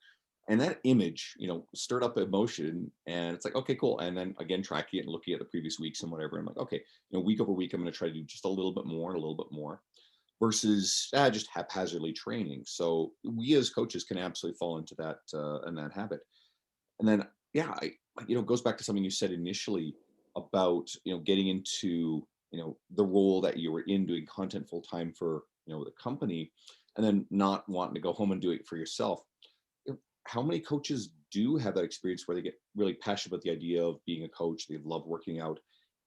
And that image, stirred up emotion. And it's like, okay, cool. And then again, tracking it and looking at the previous weeks and whatever. I'm like, okay, week over week, I'm going to try to do just a little bit more and a little bit more versus just haphazardly training. So we as coaches can absolutely fall into that and that habit. And then, yeah, it goes back to something you said initially about, getting into, the role that you were in doing content full time for, the company, and then not wanting to go home and do it for yourself. How many coaches do have that experience where they get really passionate about the idea of being a coach? They love working out.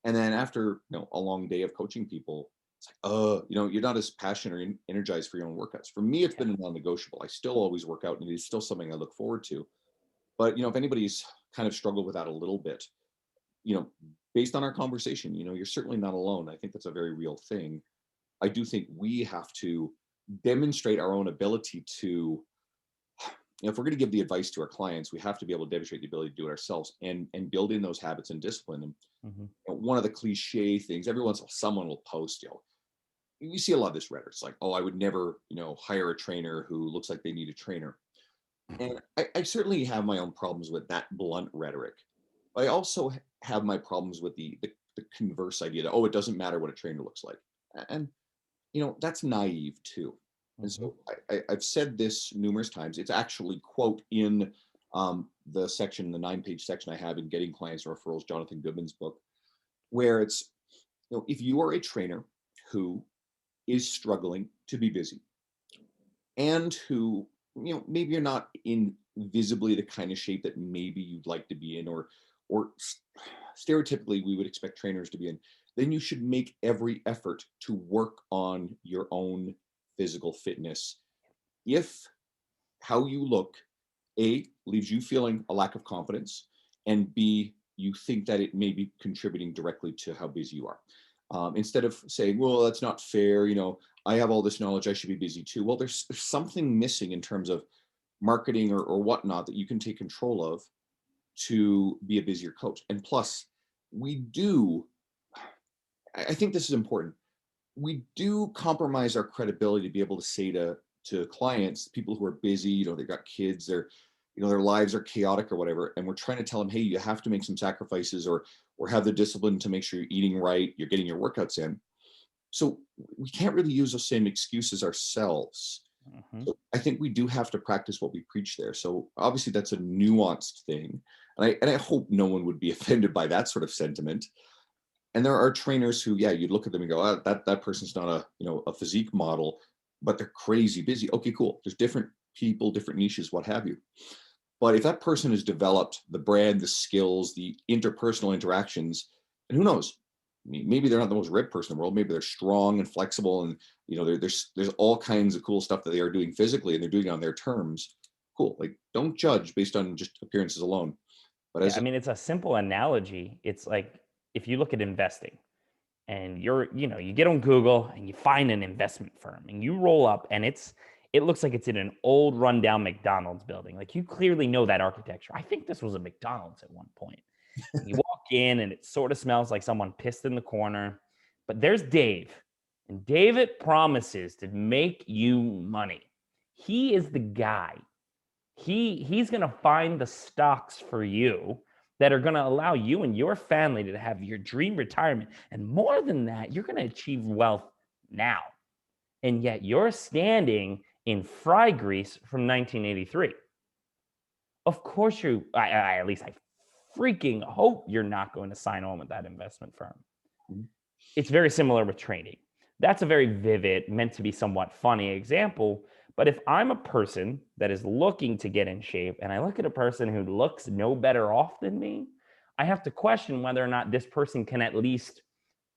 And then after, a long day of coaching people, it's like, you're not as passionate or energized for your own workouts. For me, it's Yeah. been a non-negotiable. I still always work out and it is still something I look forward to. But if anybody's kind of struggled with that a little bit, you know, based on our conversation, you're certainly not alone. I think that's a very real thing. I do think we have to demonstrate our own ability to, if we're going to give the advice to our clients, we have to be able to demonstrate the ability to do it ourselves and build in those habits and discipline. And Hmm. one of the cliche things, every once in a while, someone will post, you see a lot of this rhetoric. It's like, oh, I would never, hire a trainer who looks like they need a trainer. And I certainly have my own problems with that blunt rhetoric. I also have my problems with the converse idea that, oh, it doesn't matter what a trainer looks like. And, that's naive too. And Hmm. so I've said this numerous times. It's actually quote in the section, the 9-page section I have in Getting Clients and Referrals, Jonathan Goodman's book, where it's, if you are a trainer who is struggling to be busy and who maybe you're not in visibly the kind of shape that maybe you'd like to be in or stereotypically we would expect trainers to be in, then you should make every effort to work on your own physical fitness. If how you look, a, leaves you feeling a lack of confidence, and b, you think that it may be contributing directly to how busy you are, instead of saying, well, that's not fair, I have all this knowledge, I should be busy too. Well, there's something missing in terms of marketing or whatnot that you can take control of to be a busier coach. And plus, we do, I think this is important, we do compromise our credibility to be able to say to clients, people who are busy, they've got kids, their lives are chaotic or whatever, and we're trying to tell them, hey, you have to make some sacrifices or have the discipline to make sure you're eating right, you're getting your workouts in. So we can't really use those same excuses ourselves. Hmm. So I think we do have to practice what we preach there. So obviously that's a nuanced thing. And I hope no one would be offended by that sort of sentiment. And there are trainers who, yeah, you'd look at them and go, oh, that person's not a physique model, but they're crazy busy. Okay, cool. There's different people, different niches, what have you. But if that person has developed the brand, the skills, the interpersonal interactions, and who knows, maybe they're not the most ripped person in the world. Maybe they're strong and flexible, and there's all kinds of cool stuff that they are doing physically, and they're doing it on their terms. Cool. Like, don't judge based on just appearances alone. But Yeah, as I mean, it's a simple analogy. It's like if you look at investing and you get on Google and you find an investment firm and you roll up and it looks like it's in an old rundown McDonald's building. Like you clearly know that architecture. I think this was a McDonald's at one point. And you walk in and it sort of smells like someone pissed in the corner. But there's Dave. And David promises to make you money. He is the guy. He's going to find the stocks for you that are going to allow you and your family to have your dream retirement. And more than that, you're going to achieve wealth now. And yet you're standing in fry grease from 1983. Of course at least I freaking hope you're not going to sign on with that investment firm. It's very similar with training. That's a very vivid, meant to be somewhat funny example. But if I'm a person that is looking to get in shape and I look at a person who looks no better off than me, I have to question whether or not this person can at least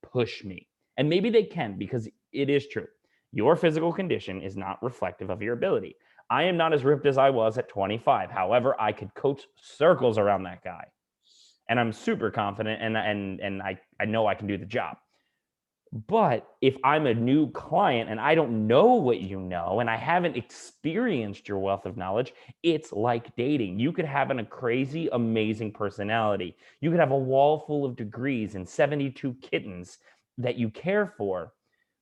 push me. And maybe they can, because it is true. Your physical condition is not reflective of your ability. I am not as ripped as I was at 25. However, I could coach circles around that guy. And I'm super confident and I know I can do the job. But if I'm a new client and I don't know what you know and I haven't experienced your wealth of knowledge, it's like dating. You could have a crazy, amazing personality. You could have a wall full of degrees and 72 kittens that you care for.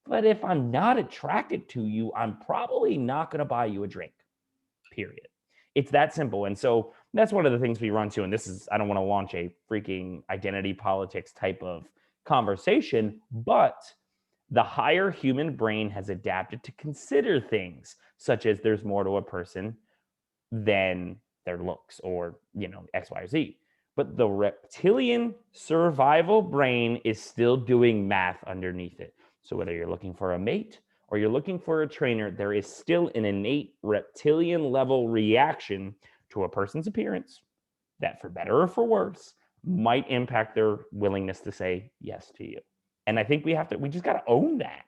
But if I'm not attracted to you, I'm probably not going to buy you a drink, period. It's that simple. And so that's one of the things we run to. And this is, I don't want to launch a freaking identity politics type of conversation, but the higher human brain has adapted to consider things such as there's more to a person than their looks or, X, Y, or Z. But the reptilian survival brain is still doing math underneath it. So whether you're looking for a mate or you're looking for a trainer, there is still an innate reptilian level reaction to a person's appearance that, for better or for worse, might impact their willingness to say yes to you. And I think we just got to own that.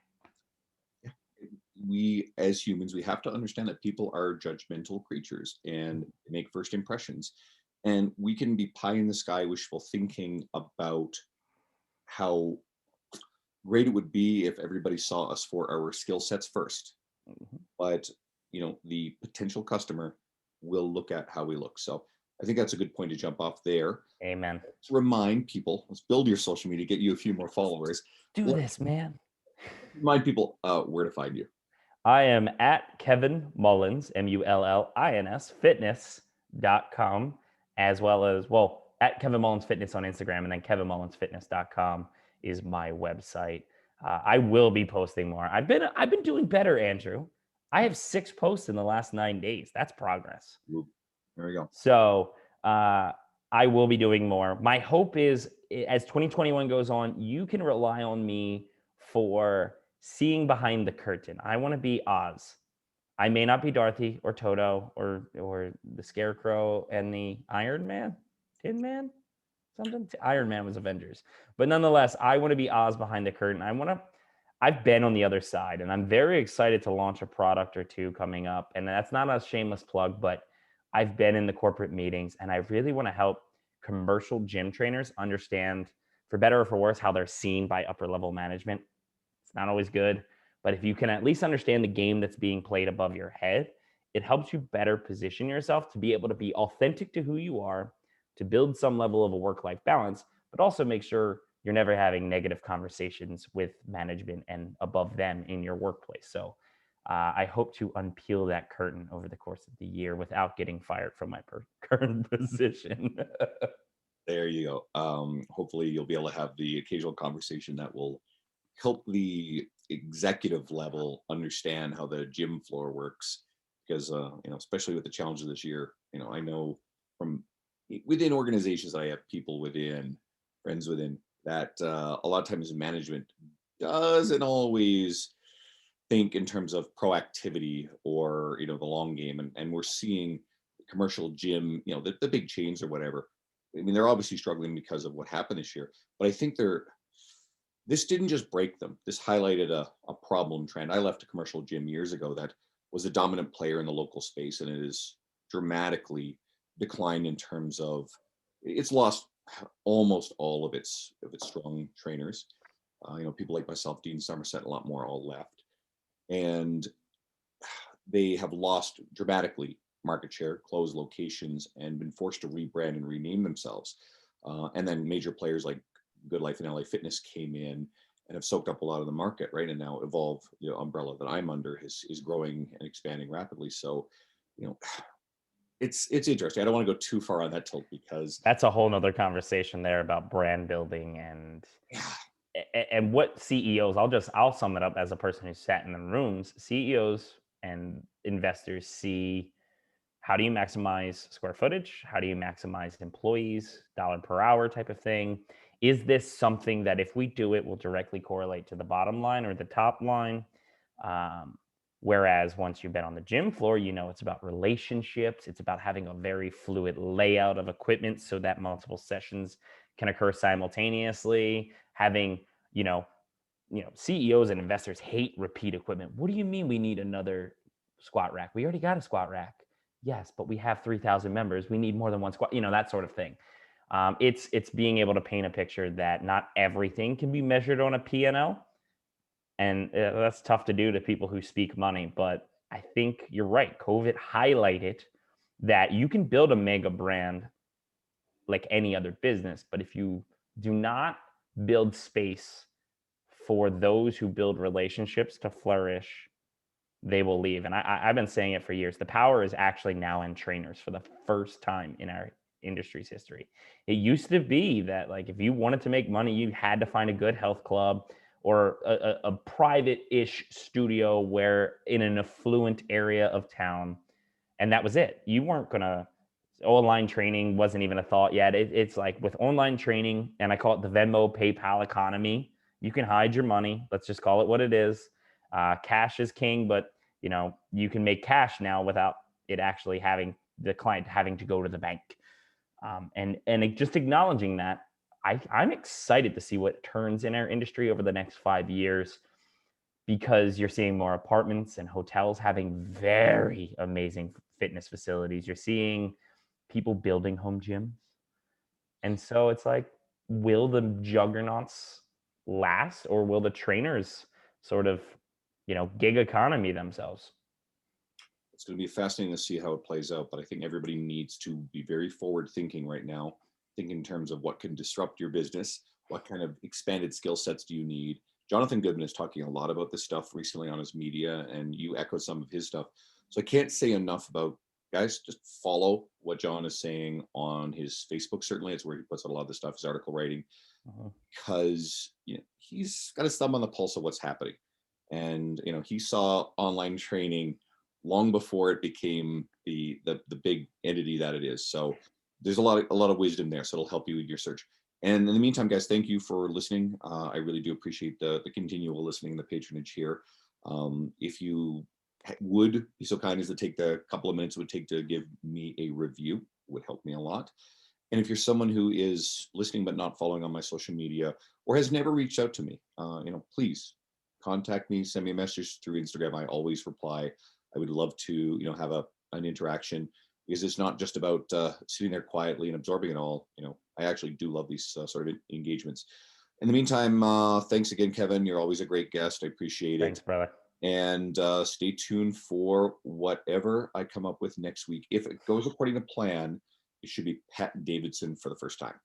We as humans, we have to understand that people are judgmental creatures and make first impressions. And we can be pie in the sky wishful thinking about how great it would be if everybody saw us for our skill sets first. Mhm. But the potential customer will look at how we look. So I think that's a good point to jump off there. Amen. To remind people, let's build your social media, get you a few more followers. Do Let's this, man. remind people where to find you. I am at Kevin Mullins, Mullins, fitness.com, as well as, well, at Kevin Mullins Fitness on Instagram, and then kevinmullinsfitness.com is my website. I will be posting more. I've been doing better, Andrew. I have 6 posts in the last 9 days. That's progress. Ooh, there we go. So I will be doing more. My hope is, as 2021 goes on, you can rely on me for seeing behind the curtain. I want to be Oz. I may not be Dorothy or Toto or the Scarecrow and the Iron Man, Tin Man, something. Iron Man was Avengers, but nonetheless, I want to be Oz behind the curtain. I want to. I've been on the other side, and I'm very excited to launch a product or two coming up. And that's not a shameless plug, but I've been in the corporate meetings, and I really want to help commercial gym trainers understand, for better or for worse, how they're seen by upper level management. It's not always good, but if you can at least understand the game that's being played above your head, it helps you better position yourself to be able to be authentic to who you are, to build some level of a work life balance, but also make sure you're never having negative conversations with management and above them in your workplace. So I hope to unpeel that curtain over the course of the year without getting fired from my current position. There you go. Hopefully, you'll be able to have the occasional conversation that will help the executive level understand how the gym floor works. Because especially with the challenges this year, I know from within organizations that I have people within, friends within, that a lot of times management doesn't always think in terms of proactivity or the long game, and we're seeing commercial gym, the big chains or whatever. I mean, they're obviously struggling because of what happened this year, but I think this didn't just break them. This highlighted a problem trend. I left a commercial gym years ago that was a dominant player in the local space, and it is dramatically declined in terms of it's lost almost all of its strong trainers. People like myself, Dean Somerset, a lot more all left, and they have lost dramatically market share, closed locations, and been forced to rebrand and rename themselves. And then major players like Good Life and LA Fitness came in and have soaked up a lot of the market, right? And now Evolve, the umbrella that I'm under, is growing and expanding rapidly. So, you know, it's interesting. I don't want to go too far on that tilt because That's a whole nother conversation there about brand building and yeah, and what CEOs, I'll sum it up as a person who sat in the rooms. CEOs and investors see, how do you maximize square footage? How do you maximize employees, dollar per hour type of thing? Is this something that if we do it will directly correlate to the bottom line or the top line? Um, Whereas once you've been on the gym floor, it's about relationships. It's about having a very fluid layout of equipment so that multiple sessions can occur simultaneously. Having, you know, CEOs and investors hate repeat equipment. What do you mean we need another squat rack? We already got a squat rack. Yes, but we have 3,000 members. We need more than one squat. That sort of thing. It's being able to paint a picture that not everything can be measured on a P&L, And that's tough to do to people who speak money. But I think you're right. COVID highlighted that you can build a mega brand like any other business, but if you do not build space for those who build relationships to flourish, they will leave. And I've been saying it for years. The power is actually now in trainers for the first time in our industry's history. It used to be that, like, if you wanted to make money, you had to find a good health club or a private-ish studio where in an affluent area of town, and that was it. You weren't gonna online training wasn't even a thought yet. It's like with online training, and I call it the Venmo PayPal economy. You can hide your money. Let's just call it what it is. Cash is king, but you can make cash now without it actually having the client having to go to the bank. Just acknowledging that, I'm excited to see what turns in our industry over the next 5 years, because you're seeing more apartments and hotels having very amazing fitness facilities. You're seeing people building home gyms. And so it's like, will the juggernauts last, or will the trainers sort of, gig economy themselves? It's going to be fascinating to see how it plays out, but I think everybody needs to be very forward thinking right now, thinking in terms of what can disrupt your business, what kind of expanded skill sets do you need. Jonathan Goodman is talking a lot about this stuff recently on his media, and you echo some of his stuff. So I can't say enough about, guys, just follow what John is saying on his Facebook. Certainly, it's where he puts out a lot of the stuff, his article writing, Mhm. because he's got his thumb on the pulse of what's happening. And he saw online training long before it became the big entity that it is. So there's a lot of wisdom there. So it'll help you with your search. And in the meantime, guys, thank you for listening. I really do appreciate the continual listening and the patronage here. If you would be so kind as to take the couple of minutes it would take to give me a review, would help me a lot. And if you're someone who is listening but not following on my social media or has never reached out to me, please contact me, send me a message through Instagram. I always reply. I would love to, have an interaction, because it's not just about sitting there quietly and absorbing it all. I actually do love these sort of engagements. In the meantime, thanks again, Kevin. You're always a great guest. I appreciate it. Thanks, brother. And stay tuned for whatever I come up with next week. If it goes according to plan, it should be Pat Davidson for the first time.